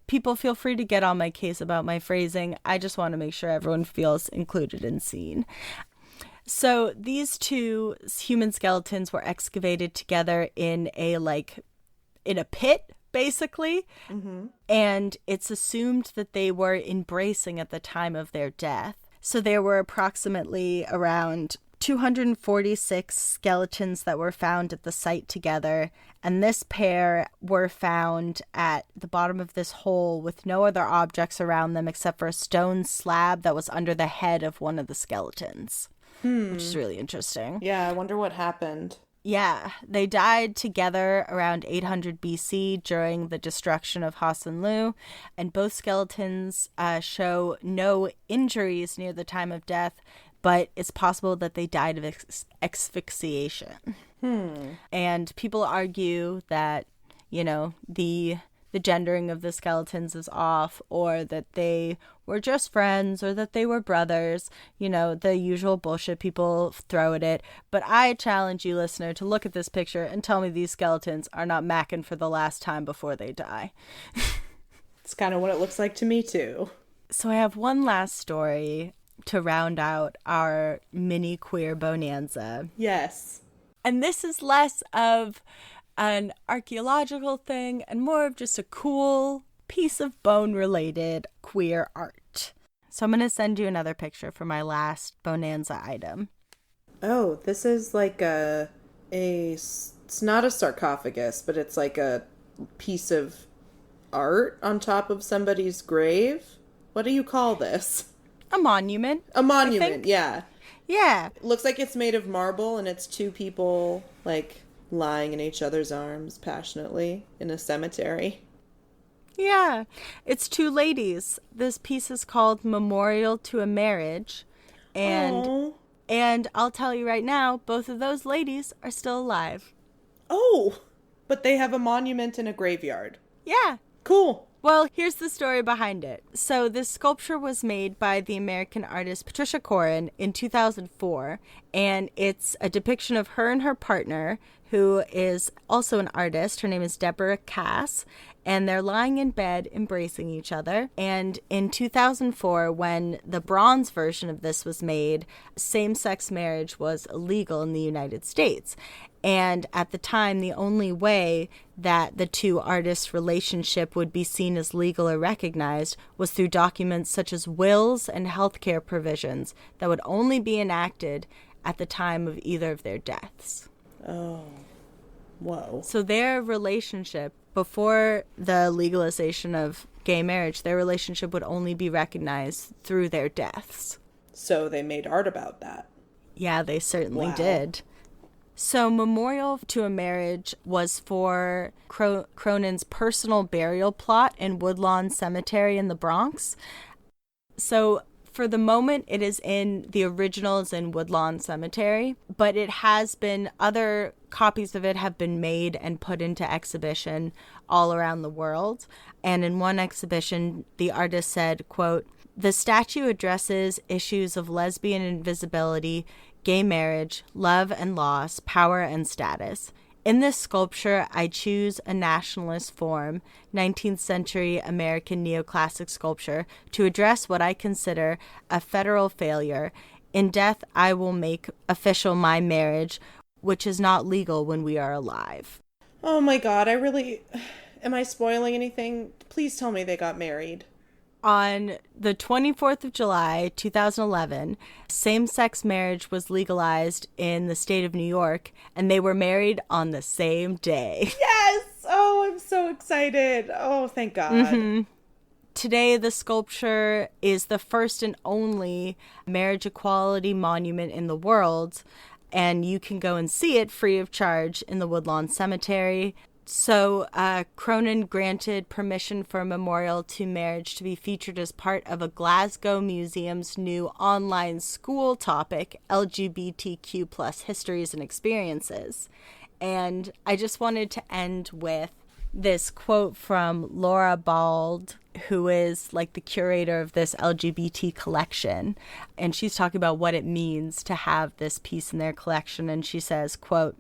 People feel free to get on my case about my phrasing. I just want to make sure everyone feels included and seen. So these two human skeletons were excavated together in a pit, basically. Mm-hmm. And it's assumed that they were embracing at the time of their death. So there were approximately around 246 skeletons that were found at the site together, and this pair were found at the bottom of this hole with no other objects around them except for a stone slab that was under the head of one of the skeletons, which is really interesting. Yeah, I wonder what happened. Yeah, they died together around 800 BC during the destruction of Hassanlu, and both skeletons show no injuries near the time of death, but it's possible that they died of asphyxiation. And people argue that, the gendering of the skeletons is off, or that they were just friends, or that they were brothers, the usual bullshit people throw at it. But I challenge you, listener, to look at this picture and tell me these skeletons are not macking for the last time before they die. It's kind of what it looks like to me, too. So I have one last story to round out our mini queer bonanza. Yes. And this is less of an archaeological thing and more of just a cool piece of bone-related queer art. So I'm going to send you another picture for my last bonanza item. Oh, this is like it's not a sarcophagus, but it's like a piece of art on top of somebody's grave. What do you call this? A monument. A monument, yeah. Yeah. It looks like it's made of marble, and it's two people, like, lying in each other's arms passionately in a cemetery. Yeah. It's two ladies. This piece is called Memorial to a Marriage. And I'll tell you right now, both of those ladies are still alive. Oh, but they have a monument in a graveyard. Yeah. Cool. Well, here's the story behind it. So this sculpture was made by the American artist Patricia Corin in 2004, and it's a depiction of her and her partner, who is also an artist. Her name is Deborah Cass, and they're lying in bed embracing each other. And in 2004, when the bronze version of this was made, same-sex marriage was illegal in the United States. And at the time, the only way that the two artists' relationship would be seen as legal or recognized was through documents such as wills and healthcare provisions that would only be enacted at the time of either of their deaths. Oh, whoa. So their relationship, before the legalization of gay marriage, their relationship would only be recognized through their deaths. So they made art about that. Yeah, they certainly Wow. did. So Memorial to a Marriage was for Cronin's personal burial plot in Woodlawn Cemetery in the Bronx. So for the moment, it is in the originals in Woodlawn Cemetery, but it has been, other copies of it have been made and put into exhibition all around the world. And in one exhibition, the artist said, quote, "The statue addresses issues of lesbian invisibility, gay marriage, love and loss, power and status. In this sculpture, I choose a nationalist form, 19th century American neoclassic sculpture, to address what I consider a federal failure. In death, I will make official my marriage, which is not legal when we are alive." Oh my god, am I spoiling anything? Please tell me they got married. On the 24th of July, 2011, same-sex marriage was legalized in the state of New York, and they were married on the same day. Yes! Oh, I'm so excited. Oh, thank God. Mm-hmm. Today, the sculpture is the first and only marriage equality monument in the world, and you can go and see it free of charge in the Woodlawn Cemetery. So Cronin granted permission for Memorial to Marriage to be featured as part of a Glasgow Museum's new online school topic, LGBTQ plus histories and experiences. And I just wanted to end with this quote from Laura Bald, who is like the curator of this LGBT collection. And she's talking about what it means to have this piece in their collection. And she says, quote,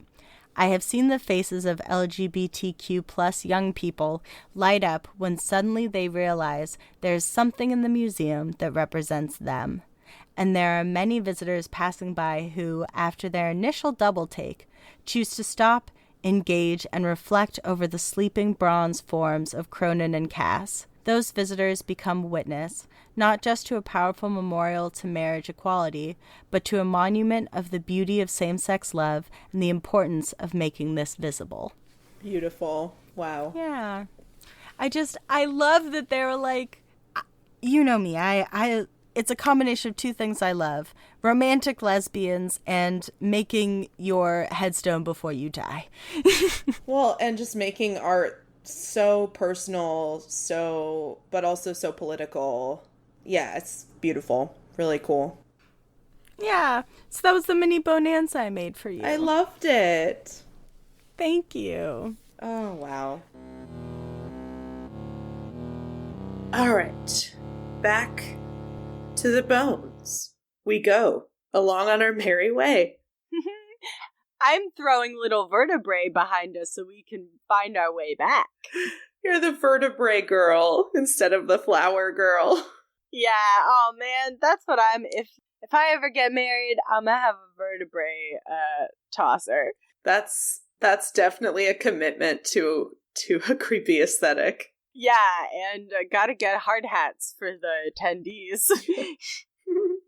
"I have seen the faces of LGBTQ plus young people light up when suddenly they realize there's something in the museum that represents them. And there are many visitors passing by who, after their initial double take, choose to stop, engage, and reflect over the sleeping bronze forms of Cronin and Cass. Those visitors become witness, not just to a powerful memorial to marriage equality, but to a monument of the beauty of same-sex love and the importance of making this visible." Beautiful. Wow. Yeah. I love that they were like, you know me, I it's a combination of two things I love: romantic lesbians and making your headstone before you die. Well, and just making art so personal, but also so political. Yeah, it's beautiful. Really cool. Yeah, so that was the mini Bone-anza I made for you. I loved it. Thank you. Oh, wow. All right, back to the bones we go, along on our merry way. I'm throwing little vertebrae behind us so we can find our way back. You're the vertebrae girl instead of the flower girl. Yeah, oh man, that's what I'm. If I ever get married, I'm gonna have a vertebrae tosser. That's definitely a commitment to a creepy aesthetic. Yeah, and gotta get hard hats for the attendees,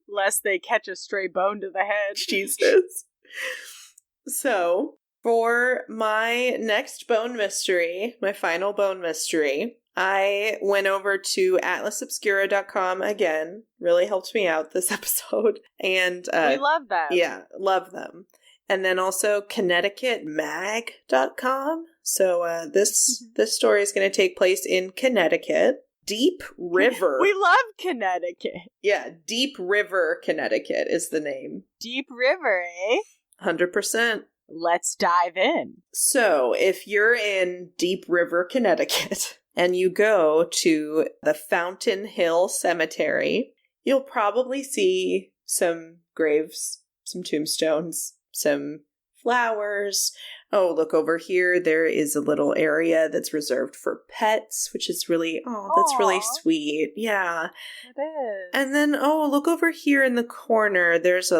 lest they catch a stray bone to the head. Jesus. So, for my next bone mystery, my final bone mystery, I went over to atlasobscura.com again. Really helped me out this episode. And we love them. Yeah, love them. And then also ConnecticutMag.com. So this story is going to take place in Connecticut. Deep River. We love Connecticut. Yeah, Deep River, Connecticut is the name. Deep River, eh? 100%. Let's dive in. So, if you're in Deep River, Connecticut, and you go to the Fountain Hill Cemetery, you'll probably see some graves, some tombstones, some flowers. Oh, look over here. There is a little area that's reserved for pets, which is really, that's really sweet. Yeah. It is. And then, look over here in the corner. There's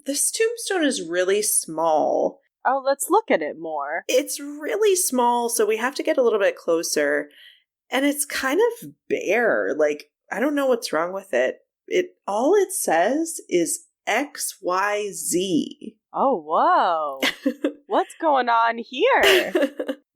this tombstone is really small. Oh, let's look at it more. It's really small, so we have to get a little bit closer. And it's kind of bare. Like, I don't know what's wrong with it. All it says is XYZ. Oh, whoa. What's going on here?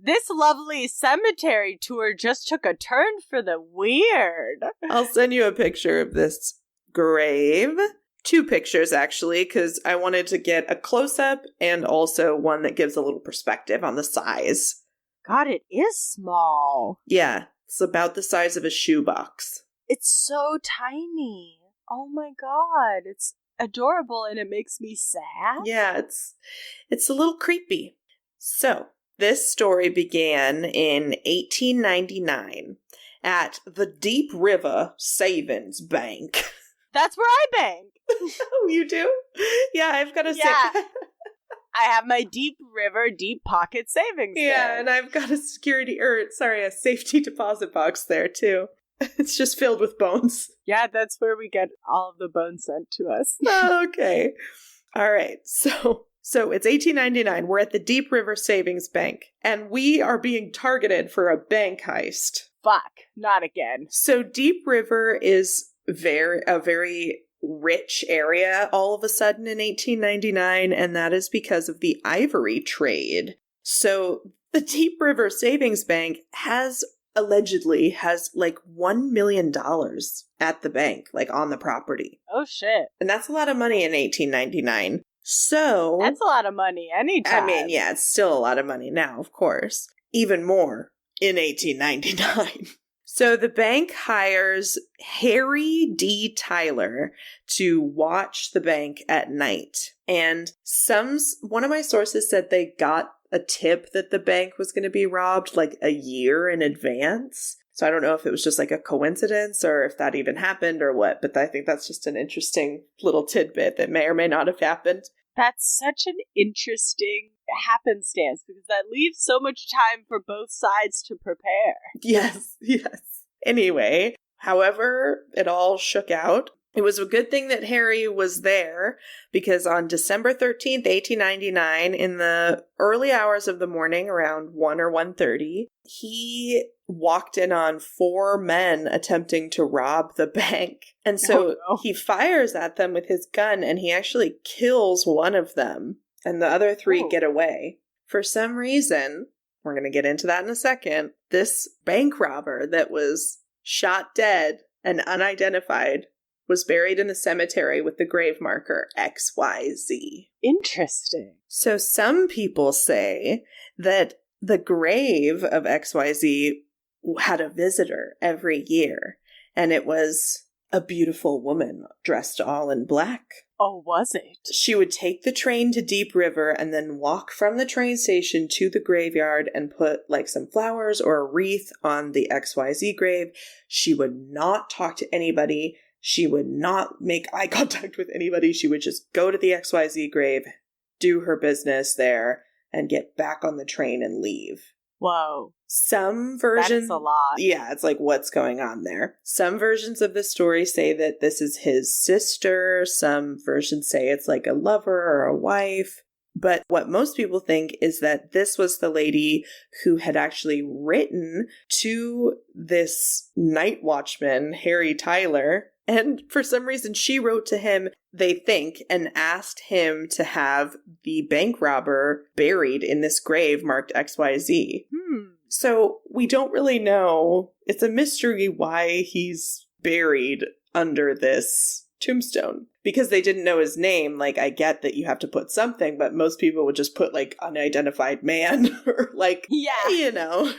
This lovely cemetery tour just took a turn for the weird. I'll send you a picture of this grave. 2 pictures, actually, because I wanted to get a close-up and also one that gives a little perspective on the size. God, it is small. Yeah, it's about the size of a shoebox. It's so tiny. Oh my god, it's adorable and it makes me sad. Yeah, it's a little creepy. So, this story began in 1899 at the Deep River Savings Bank. That's where I bank. Oh, you do? Yeah, I've got a I have my Deep River Deep Pocket Savings Yeah, and I've got a a safety deposit box there too. It's just filled with bones. Yeah, that's where we get all of the bones sent to us. Okay. All right. So it's 1899. We're at the Deep River Savings Bank, and we are being targeted for a bank heist. Fuck, not again. So Deep River is a very rich area all of a sudden in 1899, and that is because of the ivory trade. So the Deep River Savings Bank allegedly has like $1 million at the bank, like on the property. Oh shit. And that's a lot of money in 1899. So that's a lot of money anytime. I mean, yeah, it's still a lot of money now, of course. Even more in 1899. So the bank hires Harry D. Tyler to watch the bank at night. And one of my sources said they got a tip that the bank was going to be robbed like a year in advance. So I don't know if it was just like a coincidence or if that even happened or what, but I think that's just an interesting little tidbit that may or may not have happened. That's such an interesting happenstance because that leaves so much time for both sides to prepare. Yes. Anyway, however, it all shook out. It was a good thing that Harry was there because on December 13th, 1899, in the early hours of the morning, around 1 or 1:30, he walked in on 4 men attempting to rob the bank. And so he fires at them with his gun and he actually kills one of them and the other 3 get away. For some reason, we're going to get into that in a second, this bank robber that was shot dead and unidentified, was buried in the cemetery with the grave marker XYZ. Interesting. So some people say that the grave of XYZ had a visitor every year, and it was a beautiful woman dressed all in black. Oh, was it? She would take the train to Deep River and then walk from the train station to the graveyard and put like some flowers or a wreath on the XYZ grave. She would not talk to anybody. She would not make eye contact with anybody. She would just go to the XYZ grave, do her business there, and get back on the train and leave. Whoa. Some versions... That is a lot. Yeah, it's like, what's going on there? Some versions of the story say that this is his sister. Some versions say it's like a lover or a wife. But what most people think is that this was the lady who had actually written to this night watchman, Harry Tyler. And for some reason, she wrote to him, they think, and asked him to have the bank robber buried in this grave marked XYZ. So we don't really know. It's a mystery why he's buried under this tombstone. Because they didn't know his name. Like, I get that you have to put something, but most people would just put, like, unidentified man or, like, yeah, you know.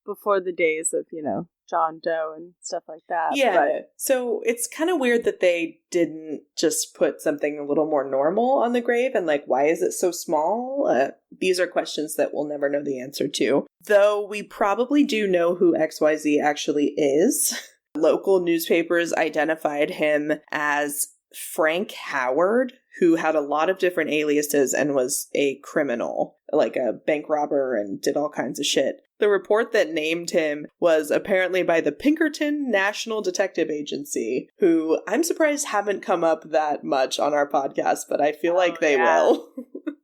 Before the days of, you know, John Doe and stuff like that. Yeah. But So it's kind of weird that they didn't just put something a little more normal on the grave. And, like, why is it so small? These are questions that we'll never know the answer to. Though we probably do know who XYZ actually is. Local newspapers identified him as Frank Howard, who had a lot of different aliases and was a criminal, like a bank robber, and did all kinds of shit. The report that named him was apparently by the Pinkerton National Detective Agency, who I'm surprised haven't come up that much on our podcast, but I feel like they will.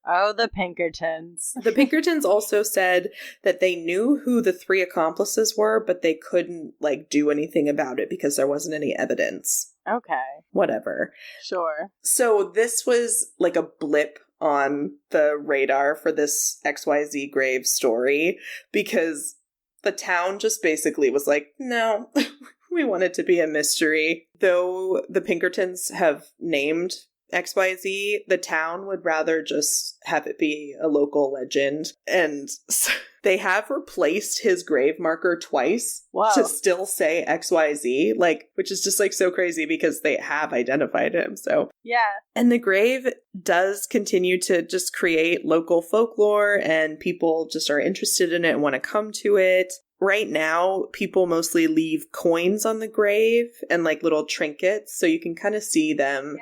Oh, the Pinkertons. The Pinkertons also said that they knew who the 3 accomplices were, but they couldn't, like, do anything about it because there wasn't any evidence. Okay. Whatever. Sure. So this was like a blip on the radar for this XYZ grave story because the town just basically was like, no, we want it to be a mystery. Though the Pinkertons have named XYZ, the town would rather just have it be a local legend. And so they have replaced his grave marker twice to still say XYZ, like, which is just like so crazy because they have identified him. So yeah. And the grave does continue to just create local folklore, and people just are interested in it and want to come to it. Right now, people mostly leave coins on the grave and like little trinkets, so you can kind of see them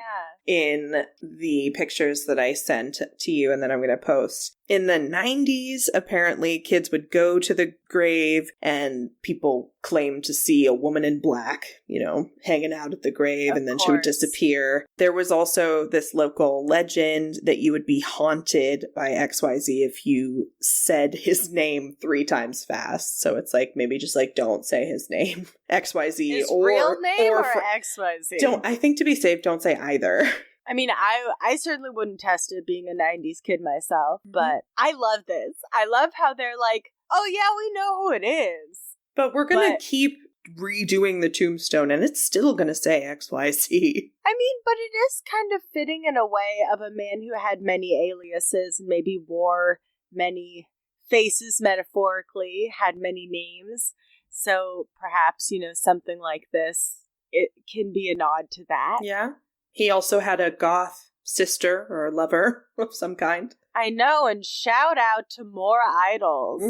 in the pictures that I sent to you and that I'm going to post. In the 90s, apparently, kids would go to the grave and people claimed to see a woman in black, you know, hanging out at the grave, and then she would disappear. There was also this local legend that you would be haunted by XYZ if you said his name 3 times fast. So it's like, maybe just like, don't say his name, XYZ. His real name or XYZ? I think to be safe, don't say either. I mean, I certainly wouldn't test it being a 90s kid myself, but I love this. I love how they're like, oh yeah, we know who it is. But we're going to keep redoing the tombstone, and it's still going to say XYZ. I mean, but it is kind of fitting in a way of a man who had many aliases and maybe wore many faces metaphorically, had many names. So perhaps, you know, something like this, it can be a nod to that. Yeah. He also had a goth sister or lover of some kind. I know, and shout out to more idols.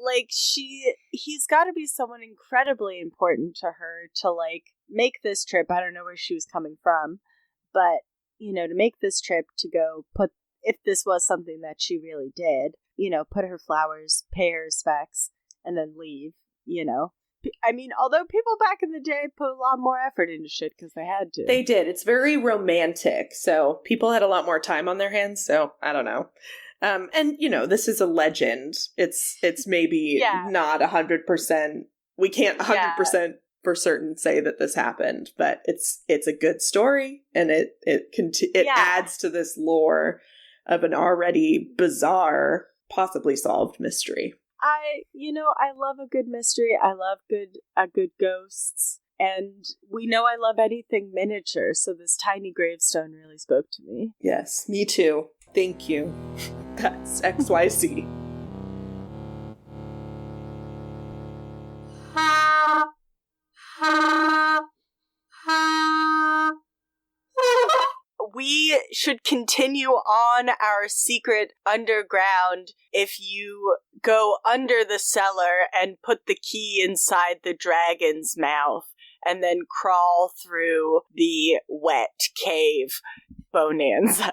Like, he's got to be someone incredibly important to her to, like, make this trip. I don't know where she was coming from, but, you know, to make this trip to go if this was something that she really did, you know, put her flowers, pay her respects, and then leave, you know. I mean, although people back in the day put a lot more effort into shit because they had to. They did. It's very romantic. So people had a lot more time on their hands. So I don't know. And, you know, this is a legend. It's maybe not 100%. We can't 100% for certain say that this happened, but it's a good story. And it adds to this lore of an already bizarre, possibly solved mystery. I love a good mystery. I love good ghosts. And we know I love anything miniature, so this tiny gravestone really spoke to me. Yes, me too. Thank you. That's XYZ. We should continue on our secret underground if you go under the cellar and put the key inside the dragon's mouth and then crawl through the wet cave Bone-anza.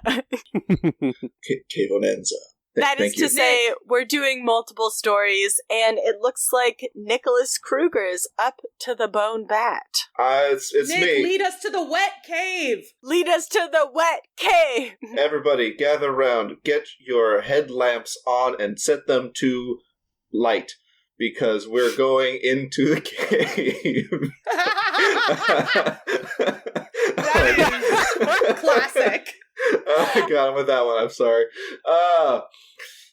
Cave Bone-anza. That is to say, we're doing multiple stories, and it looks like Nicholas Kruger's up to the bone bat. It's Nick, me. lead us to the wet cave! Lead us to the wet cave! Everybody, gather round. Get your headlamps on and set them to light, because we're going into the cave. Classic. I got him with that one. I'm sorry.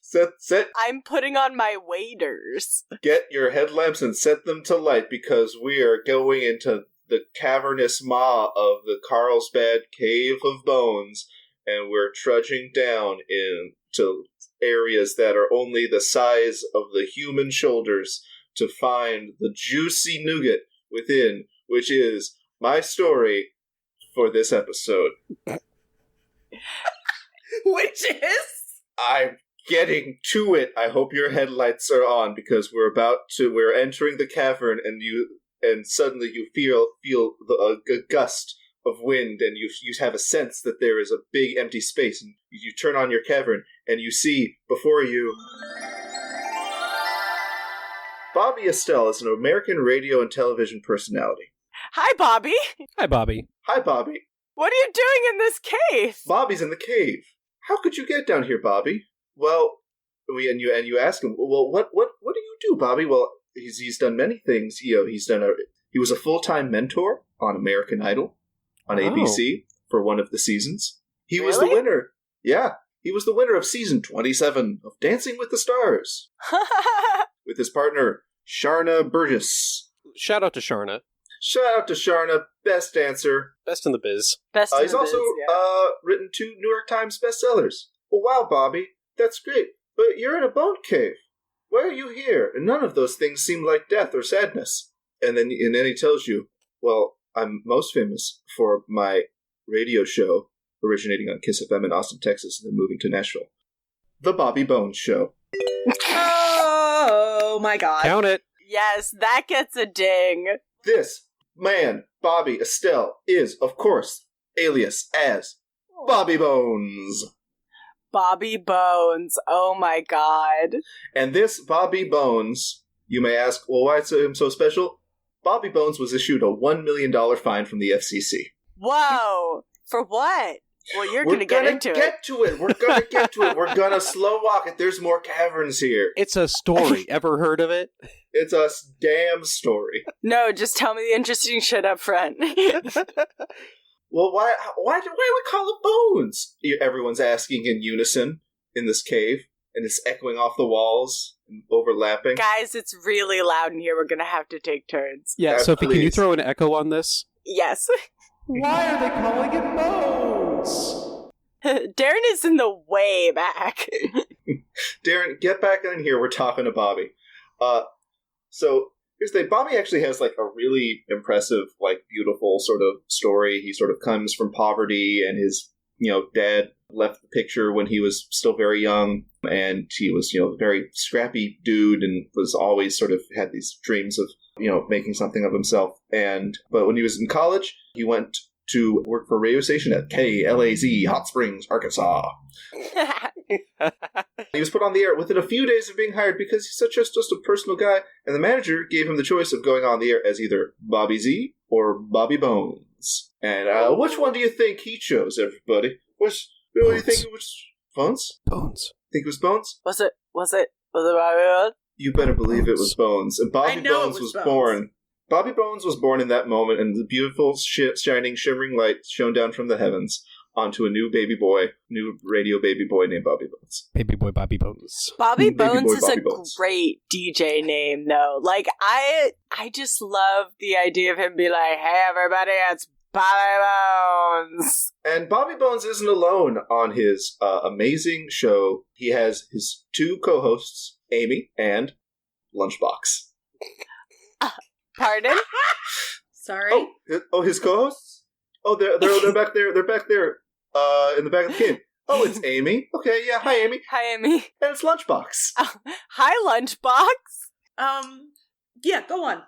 Set. I'm putting on my waders. Get your headlamps and set them to light, because we are going into the cavernous maw of the Carlsbad Cave of Bones, and we're trudging down into areas that are only the size of the human shoulders to find the juicy nougat within, which is my story for this episode. Which is? I'm getting to it. I hope your headlights are on, because we're entering the cavern, and suddenly you feel a gust of wind, and you have a sense that there is a big empty space, and you turn on your cavern, and you see before you Bobby Estelle is an American radio and television personality. Hi, Bobby. Hi, Bobby. Hi, Bobby. What are you doing in this cave? Bobby's in the cave. How could you get down here, Bobby? Well, you ask him, well, what do you do, Bobby? Well, he's done many things. He was a full-time mentor on American Idol on ABC for one of the seasons. He was the winner. Yeah, he was the winner of season 27 of Dancing with the Stars with his partner Sharna Burgess. Shout out to Sharna. Shout out to Sharna, best dancer. Best in the biz. He's also written 2 New York Times bestsellers. Well, wow, Bobby, that's great. But you're in a bone cave. Why are you here? And none of those things seem like death or sadness. And then he tells you, well, I'm most famous for my radio show originating on Kiss FM in Austin, Texas, and then moving to Nashville. The Bobby Bones Show. Oh my god. Count it. Yes, that gets a ding. This man, Bobby Estelle, is, of course, alias as Bobby Bones. Bobby Bones. Oh my god. And this Bobby Bones, you may ask, well, why is him so special? Bobby Bones was issued a $1 million fine from the FCC. Whoa. For what? Well, you're going to get into it. We're going to get to it. We're going to slow walk it. There's more caverns here. It's a story. Ever heard of it? It's a damn story. No, just tell me the interesting shit up front. Well, why do we call it Bones? Everyone's asking in unison in this cave, and it's echoing off the walls and overlapping. Guys, it's really loud in here. We're going to have to take turns. Yeah, Sophie, please. can you throw an echo on this? Yes. Why are they calling it Bones? Darren is in the way back. Darren, get back in here. We're talking to Bobby. So here's the thing. Bobby actually has like a really impressive, like beautiful sort of story. He sort of comes from poverty, and his dad left the picture when he was still very young, and he was a very scrappy dude, and was always sort of had these dreams of making something of himself. But when he was in college, he went to work for a radio station at KLAZ, Hot Springs, Arkansas. He was put on the air within a few days of being hired because he's just a personal guy, and the manager gave him the choice of going on the air as either Bobby Z or Bobby Bones. And which one do you think he chose, everybody? What do you think it was? Bones? Bones. Think it was Bones? Was it Bobby Bones? You better believe it was Bones. And Bobby Bones was born. Bobby Bones was born in that moment, and the beautiful, shining, shimmering light shone down from the heavens. onto a new radio baby boy named Bobby Bones. Baby boy Bobby Bones. Bobby Baby Bones boy is Bobby a Bones. great DJ name, though. Like, I just love the idea of him being like, hey, everybody, it's Bobby Bones. And Bobby Bones isn't alone on his amazing show. He has his two co-hosts, Amy and Lunchbox. Pardon? Sorry. Oh, his co-hosts? Oh, they're back there. They're back there in the back of the game. Oh, it's Amy. Okay, yeah. Hi, Amy. Hi, Amy. And it's Lunchbox. Hi, Lunchbox. Yeah, go on.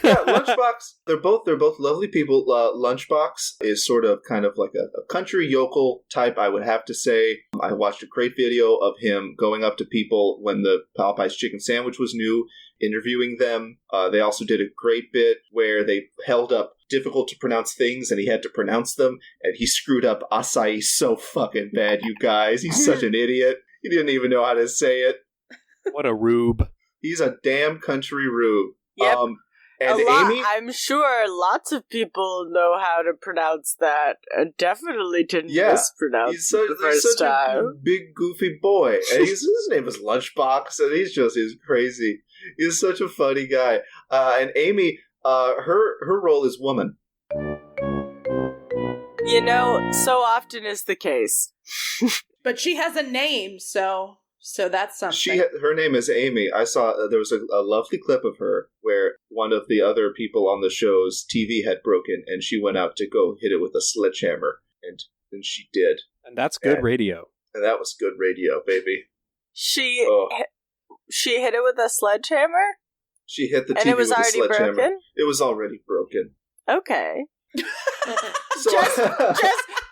Yeah, Lunchbox. They're both lovely people. Lunchbox is sort of kind of like a country yokel type, I would have to say. I watched a great video of him going up to people when the Popeye's chicken sandwich was new, interviewing them. They also did a great bit where they held up difficult to pronounce things and he had to pronounce them, and he screwed up acai so fucking bad, you guys. He's such an idiot. He didn't even know how to say it. What a rube. He's a damn country rube. Yep. And Amy, I'm sure lots of people know how to pronounce that. And definitely didn't mispronounce he's it the first such time. a big goofy boy, and his name is Lunchbox, and he's crazy. He's such a funny guy. And Amy, her role is woman. You know, so often is the case. But she has a name, so that's something. Her name is Amy. I saw there was a lovely clip of her where one of the other people on the show's TV had broken, and she went out to go hit it with a sledgehammer, and she did. And that's good radio. And that was good radio, baby. She hit it with a sledgehammer? She hit the TV and it was with already a sledgehammer. broken? It was already broken. Okay. So,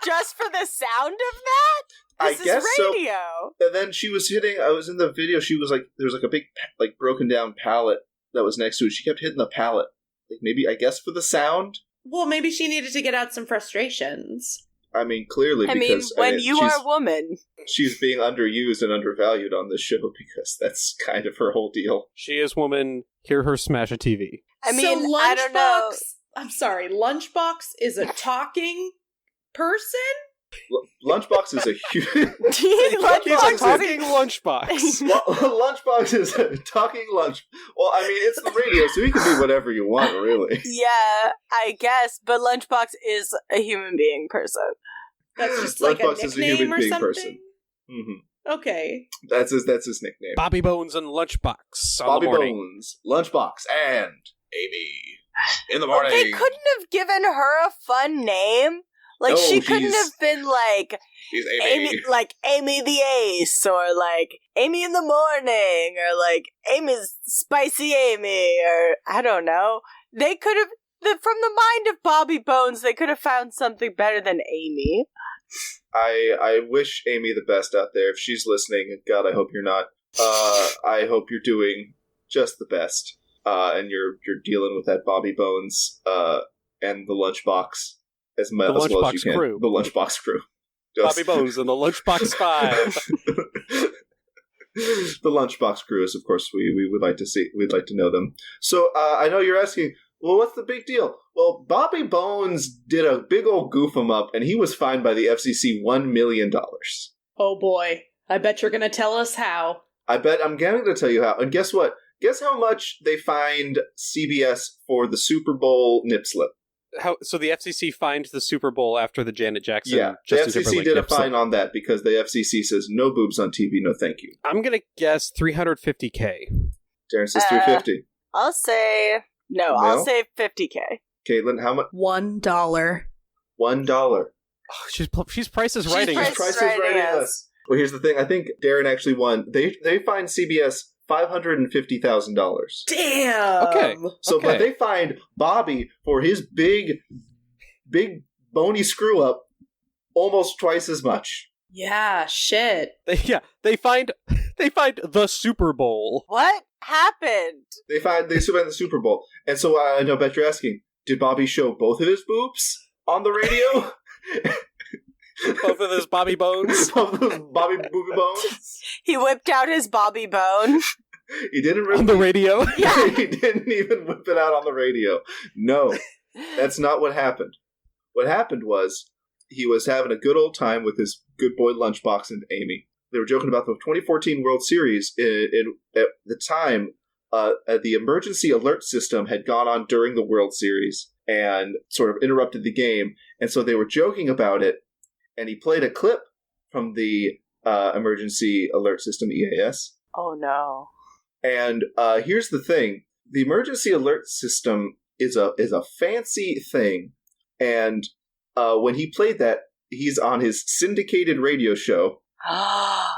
just for the sound of that? This is radio. So. And then she was hitting. I was in the video. She was like, there was like a big, like broken down pallet that was next to it. She kept hitting the pallet. Like maybe, I guess, for the sound. Well, maybe she needed to get out some frustrations. I mean, clearly, because when you are a woman, she's being underused and undervalued on this show because that's kind of her whole deal. She is woman. Hear her smash a TV. I mean, I don't know. I'm sorry. Lunchbox is a talking person. Lunchbox is a huge. He's a talking lunchbox. Lunchbox is a talking lunch. Well, I mean, it's the radio, so you can be whatever you want, really. Yeah, I guess. But Lunchbox is a human being person. That's just like Lunchbox a is a nickname human or being something. person. Mm-hmm. Okay. That's his nickname. Bobby Bones and Lunchbox. Bobby Bones, Lunchbox, and Amy in the morning. They couldn't have given her a fun name. Like, No, she couldn't have been like He's Amy. like Amy the Ace, or like Amy in the Morning, or like Amy's Spicy Amy, or I don't know. They could have, from the mind of Bobby Bones, they could have found something better than Amy. I wish Amy the best out there. If she's listening, and God, I hope you're not. I hope you're doing just the best, and you're dealing with that Bobby Bones and the Lunchbox as well as you can. Crew. The Lunchbox crew. Bobby Bones and the Lunchbox 5. The Lunchbox crew is, of course, we would like to see. We'd like to know them. So I know you're asking, well, what's the big deal? Well, Bobby Bones did a big old goof him up, and he was fined by the FCC $1 million. Oh boy. I bet you're going to tell us how. I bet I'm going to tell you how. And guess what? Guess how much they fined CBS for the Super Bowl nip slip? So the FCC fined the Super Bowl after the Janet Jackson. Yeah, the FCC did a fine on that because the FCC says no boobs on TV, no thank you. I'm gonna guess $350K. Darren says $350. I'll say I'll say $50K. Caitlin, how much? $1. $1. Oh, she's prices writing. She's prices writing us. Well, here's the thing. I think Darren actually won. They fined CBS $550,000. Damn. Okay. So, but they fined Bobby for his big bony screw up almost twice as much. Yeah. Shit. They fined the Super Bowl. What happened? They fined the Super Bowl, and so I know. Bet you're asking, did Bobby show both of his boobs on the radio? Both of those Bobby Bones. Both of those Bobby Booby Bones. He whipped out his Bobby Bone. He didn't really, on the radio. Yeah. He didn't even whip it out on the radio. No, that's not what happened. What happened was he was having a good old time with his good boy Lunchbox and Amy. They were joking about the 2014 World Series. At the time, the emergency alert system had gone on during the World Series and sort of interrupted the game. And so they were joking about it. And he played a clip from the emergency alert system, EAS. Oh, no. And here's the thing. The emergency alert system is a fancy thing. And when he played that, he's on his syndicated radio show.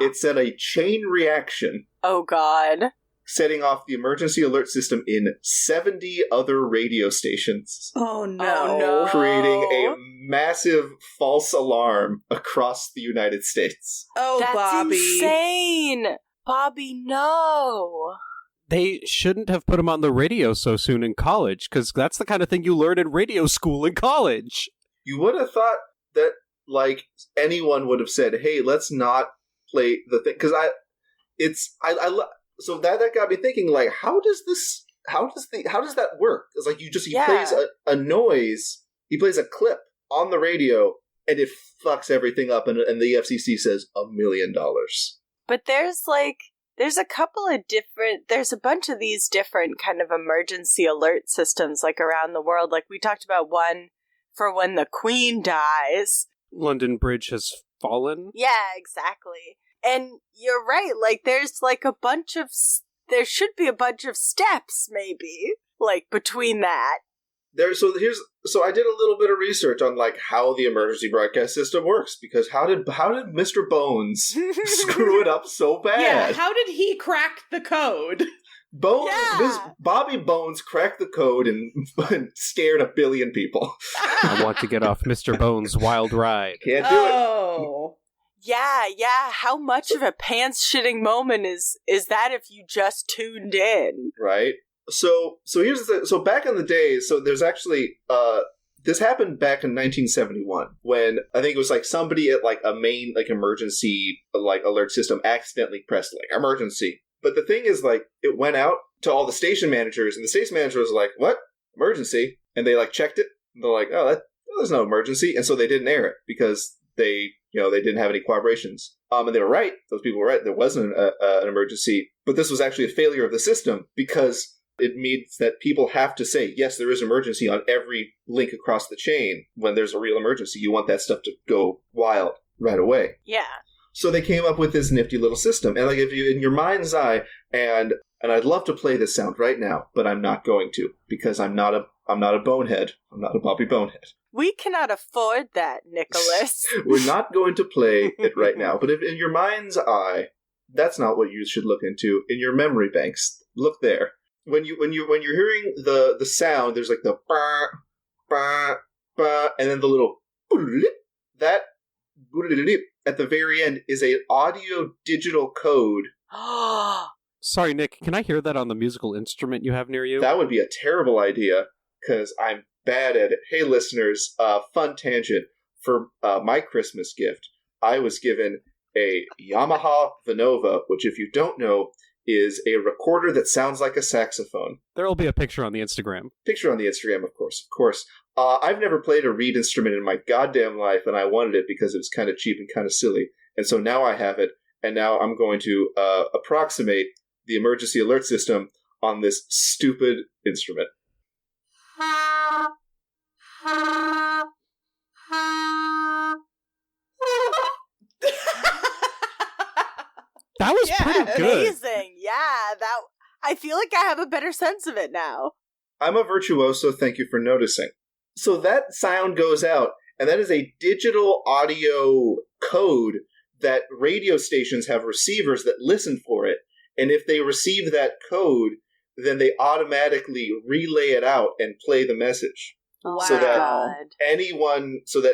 It said a chain reaction. Oh, God. Setting off the emergency alert system in 70 other radio stations. Oh, no. Oh, no. Creating a massive false alarm across the United States. Oh, That's Bobby. insane. Bobby, no. They shouldn't have put him on the radio so soon in college, because that's the kind of thing you learn in radio school in college. You would have thought that, like, anyone would have said, hey, let's not play the thing. Because so that got me thinking, like, how does that work? It's like he plays a noise, he plays a clip on the radio, and it fucks everything up, and the FCC says $1 million. But there's a bunch of these different kind of emergency alert systems, like, around the world. Like, we talked about one for when the Queen dies. London Bridge has fallen. Yeah, exactly. And you're right, like, there should be a bunch of steps, maybe, like, between that. So I did a little bit of research on, like, how the emergency broadcast system works, because how did Mr. Bones screw it up so bad? Yeah, how did he crack the code? Bobby Bones cracked the code and scared 1 billion people. I want to get off Mr. Bones' wild ride. Can't do Oh. Yeah. How much of a pants-shitting moment is that if you just tuned in? Right? So here's the thing. So back in the day, so there's actually this happened back in 1971 when I think it was like somebody at like a main like emergency like alert system accidentally pressed like emergency. But the thing is, like, it went out to all the station managers, and the station manager was like, "What? Emergency?" And they like checked it, and they're like, "Oh, there's no emergency," and so they didn't air it because they didn't have any cooperations. And they were right; those people were right. There wasn't an emergency, but this was actually a failure of the system because it means that people have to say, "Yes, there is emergency" on every link across the chain when there's a real emergency. You want that stuff to go wild right away. Yeah. So they came up with this nifty little system. And like if you in your mind's eye, and I'd love to play this sound right now, but I'm not going to, because I'm not a bonehead. I'm not a Bobby Bonehead. We cannot afford that, Nicholas. We're not going to play it right now. But if in your mind's eye, that's not what you should look into. In your memory banks, look there. When you're hearing the sound, there's like the bah, bah, bah, and then the little that at the very end is an audio digital code. Sorry, Nick, can I hear that on the musical instrument you have near you? That would be a terrible idea, because I'm bad at it. Hey, listeners, fun tangent. For my Christmas gift, I was given a Yamaha Vinova, which, if you don't know, is a recorder that sounds like a saxophone. There will be a picture on the Instagram. Picture on the Instagram, of course. I've never played a reed instrument in my goddamn life, and I wanted it because it was kind of cheap and kind of silly. And so now I have it, and now I'm going to approximate the emergency alert system on this stupid instrument. That was pretty good. Amazing. Yeah, I feel like I have a better sense of it now. I'm a virtuoso, thank you for noticing. So that sound goes out, and that is a digital audio code that radio stations have receivers that listen for it. And if they receive that code, then they automatically relay it out and play the message. Wow. So that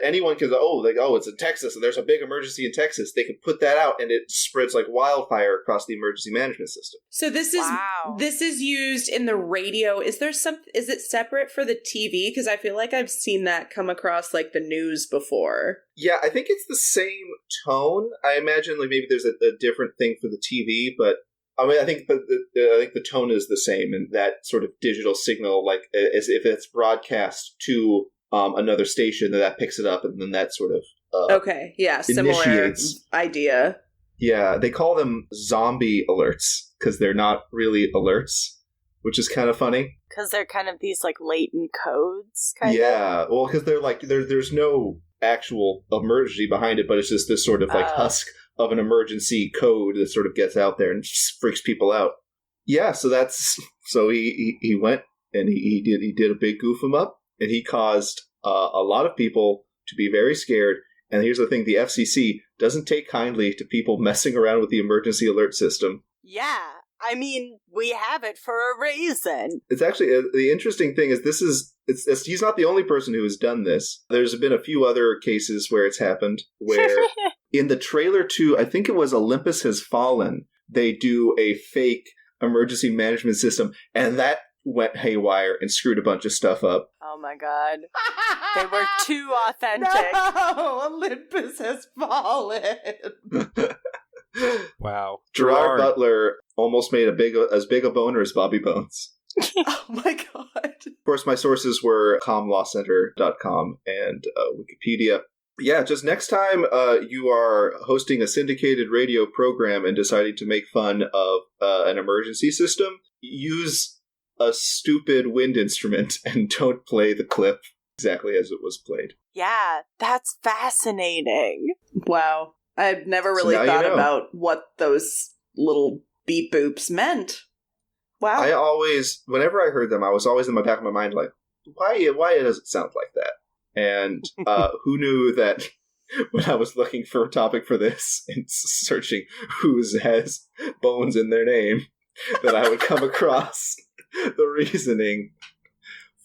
anyone can go, it's in Texas and there's a big emergency in Texas. They can put that out and it spreads like wildfire across the emergency management system. So this is used in the radio. Is it separate for the TV? Because I feel like I've seen that come across like the news before. Yeah, I think it's the same tone. I imagine like maybe there's a different thing for the TV, but I mean, I think the tone is the same, and that sort of digital signal, like as if it's broadcast to another station that picks it up, and then that sort of okay, yeah, similar initiates. idea. Yeah, they call them zombie alerts because they're not really alerts, which is kind of funny. Because they're kind of these, like, latent codes, kind of? Yeah, well, because they're like, there's no actual emergency behind it, but it's just this sort of, like, husk of an emergency code that sort of gets out there and just freaks people out. Yeah, so he went and he did a big goof 'em up, and he caused a lot of people to be very scared. And here's the thing, the FCC doesn't take kindly to people messing around with the emergency alert system. Yeah, I mean, we have it for a reason. It's actually, the interesting thing is he's not the only person who has done this. There's been a few other cases where it's happened, where in the trailer to, I think it was Olympus Has Fallen, they do a fake emergency management system, and that went haywire and screwed a bunch of stuff up. Oh my god. They were too authentic. No, Olympus Has Fallen. Wow. Gerard Butler almost made as big a boner as Bobby Bones. Oh my god. Of course, my sources were comlawcenter.com and Wikipedia. Yeah, just next time you are hosting a syndicated radio program and deciding to make fun of an emergency system, use a stupid wind instrument and don't play the clip exactly as it was played. Yeah, that's fascinating. Wow. I've never really thought about what those little beep boops meant. Wow. I always, whenever I heard them, I was always in the back of my mind like, why does it sound like that? And who knew that when I was looking for a topic for this and searching who's has bones in their name, that I would come across the reasoning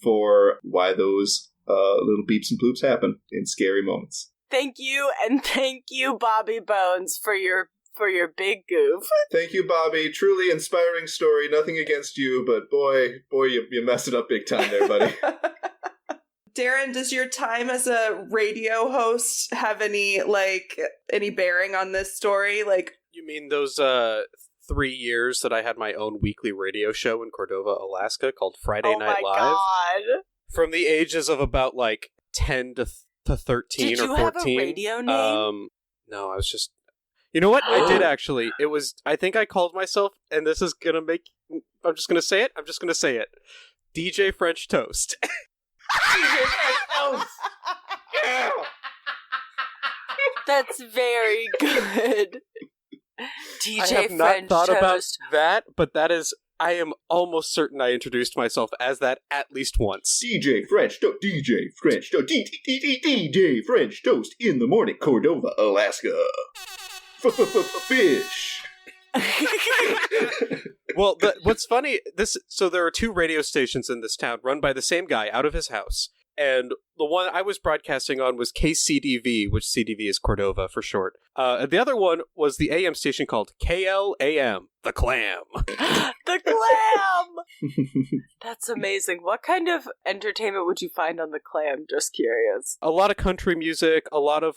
for why those little beeps and bloops happen in scary moments. Thank you, and thank you, Bobby Bones, for your big goof. Thank you, Bobby. Truly inspiring story. Nothing against you, but boy, you messed it up big time there, buddy. Darren, does your time as a radio host have any bearing on this story? Like, you mean those 3 years that I had my own weekly radio show in Cordova, Alaska, called Friday Night Live? Oh my god! From the ages of about 10 to 13 or 14. Did you have a radio name? No, I was just... You know what? I did actually. It was... I think I called myself, and this is gonna make... I'm just gonna say it. DJ French Toast. DJ French Toast! Yeah! That's very good. DJ I have not French thought Toast. about that, but that is... I am almost certain I introduced myself as that at least once. DJ French Toast, DJ French Toast, DJ French Toast in the morning, Cordova, Alaska. Fish. Well, what's funny, so there are 2 radio stations in this town run by the same guy out of his house. And the one I was broadcasting on was KCDV, which CDV is Cordova for short. And the other one was the AM station called KLAM, The Clam. The Clam! That's amazing. What kind of entertainment would you find on The Clam? Just curious. A lot of country music, a lot of,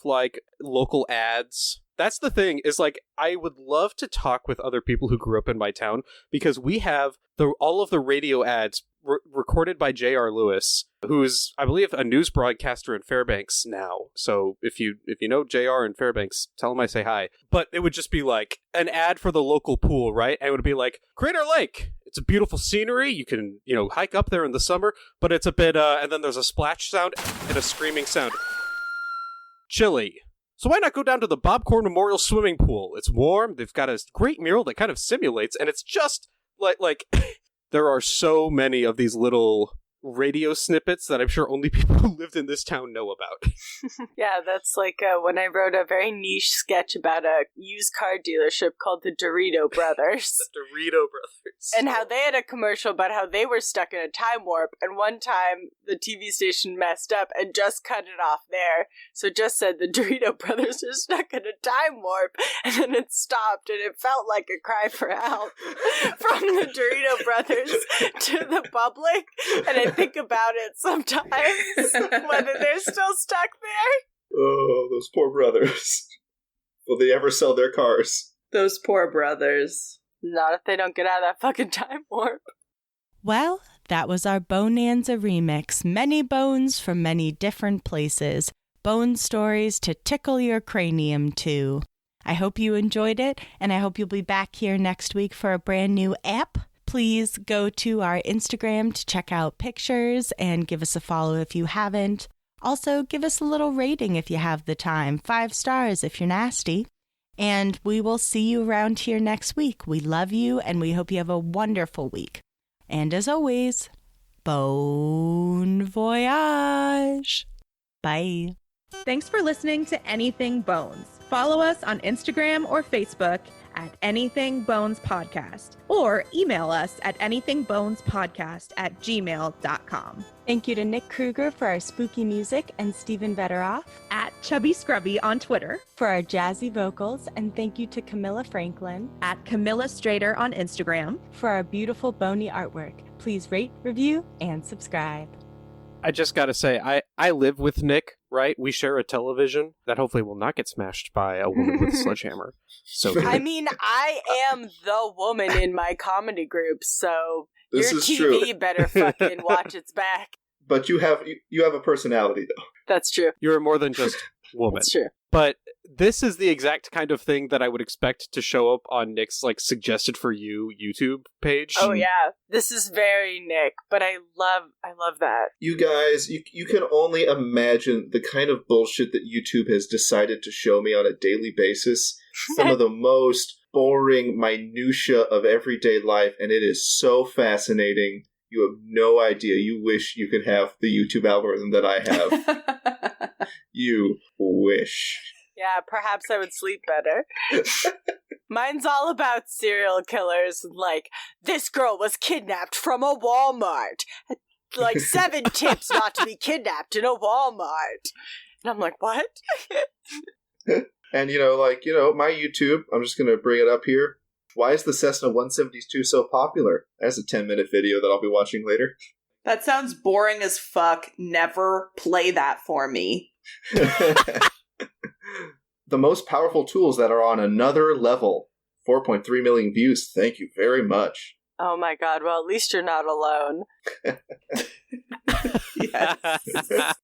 local ads. That's the thing, is, I would love to talk with other people who grew up in my town, because we have all of the radio ads recorded by J.R. Lewis, who's, I believe, a news broadcaster in Fairbanks now. So if you know J.R. in Fairbanks, tell him I say hi. But it would just be an ad for the local pool, right? And it would be Crater Lake. It's a beautiful scenery. You can, hike up there in the summer, but it's a bit, and then there's a splash sound and a screaming sound. Chilly. So why not go down to the Bobcorn Memorial Swimming Pool? It's warm, they've got a great mural that kind of simulates, and it's just, there are so many of these little radio snippets that I'm sure only people who lived in this town know about. Yeah, that's when I wrote a very niche sketch about a used car dealership called the Dorito Brothers. The Dorito Brothers. And how they had a commercial about how they were stuck in a time warp, and one time the TV station messed up and just cut it off there. So it just said the Dorito Brothers are stuck in a time warp, and then it stopped, and it felt like a cry for help from the Dorito Brothers to the public. And I think about it sometimes, whether they're still stuck there. Oh, those poor brothers. Will they ever sell their cars? Those poor brothers. Not if they don't get out of that fucking time warp. Well, That was our Bone-anza remix. Many bones from many different places. Bone stories to tickle your cranium too. I hope you enjoyed it, and I hope you'll be back here next week for a brand new app. Please go to our Instagram to check out pictures and give us a follow if you haven't. Also, give us a little rating if you have the time. 5 stars if you're nasty. And we will see you around here next week. We love you, and we hope you have a wonderful week. And as always, bon voyage. Bye. Thanks for listening to Anything Bones. Follow us on Instagram or Facebook at Anything Bones Podcast, or email us at anythingbonespodcast@gmail.com. Thank you to Nick Kruger for our spooky music and Stephen Vetteroff At Chubby Scrubby on Twitter. for our jazzy vocals, and thank you to Camilla Franklin At Camilla Strader on Instagram. for our beautiful bony artwork. Please rate, review, and subscribe. I just gotta say, I live with Nick, right? We share a television that hopefully will not get smashed by a woman with a sledgehammer. So I mean, I am the woman in my comedy group, so This your is TV true. better fucking watch its back. But you have a personality though. That's true. you're more than just woman. That's true. But this is the exact kind of thing that I would expect to show up on Nick's like suggested for you YouTube page. Oh yeah, this is very Nick, but I love that. You guys, you can only imagine the kind of bullshit that YouTube has decided to show me on a daily basis. Some of the most boring minutia of everyday life, and it is so fascinating. You have no idea. You wish you could have the YouTube algorithm that I have. You wish. Yeah, perhaps I would sleep better. Mine's all about serial killers, like, this girl was kidnapped from a Walmart. Like, 7 tips not to be kidnapped in a Walmart. And I'm like, what? And, my YouTube, I'm just going to bring it up here. Why is the Cessna 172 so popular? That's a 10-minute video that I'll be watching later. That sounds boring as fuck. Never play that for me. The most powerful tools that are on another level. 4.3 million views. Thank you very much. Oh my god, well, at least you're not alone. Yes.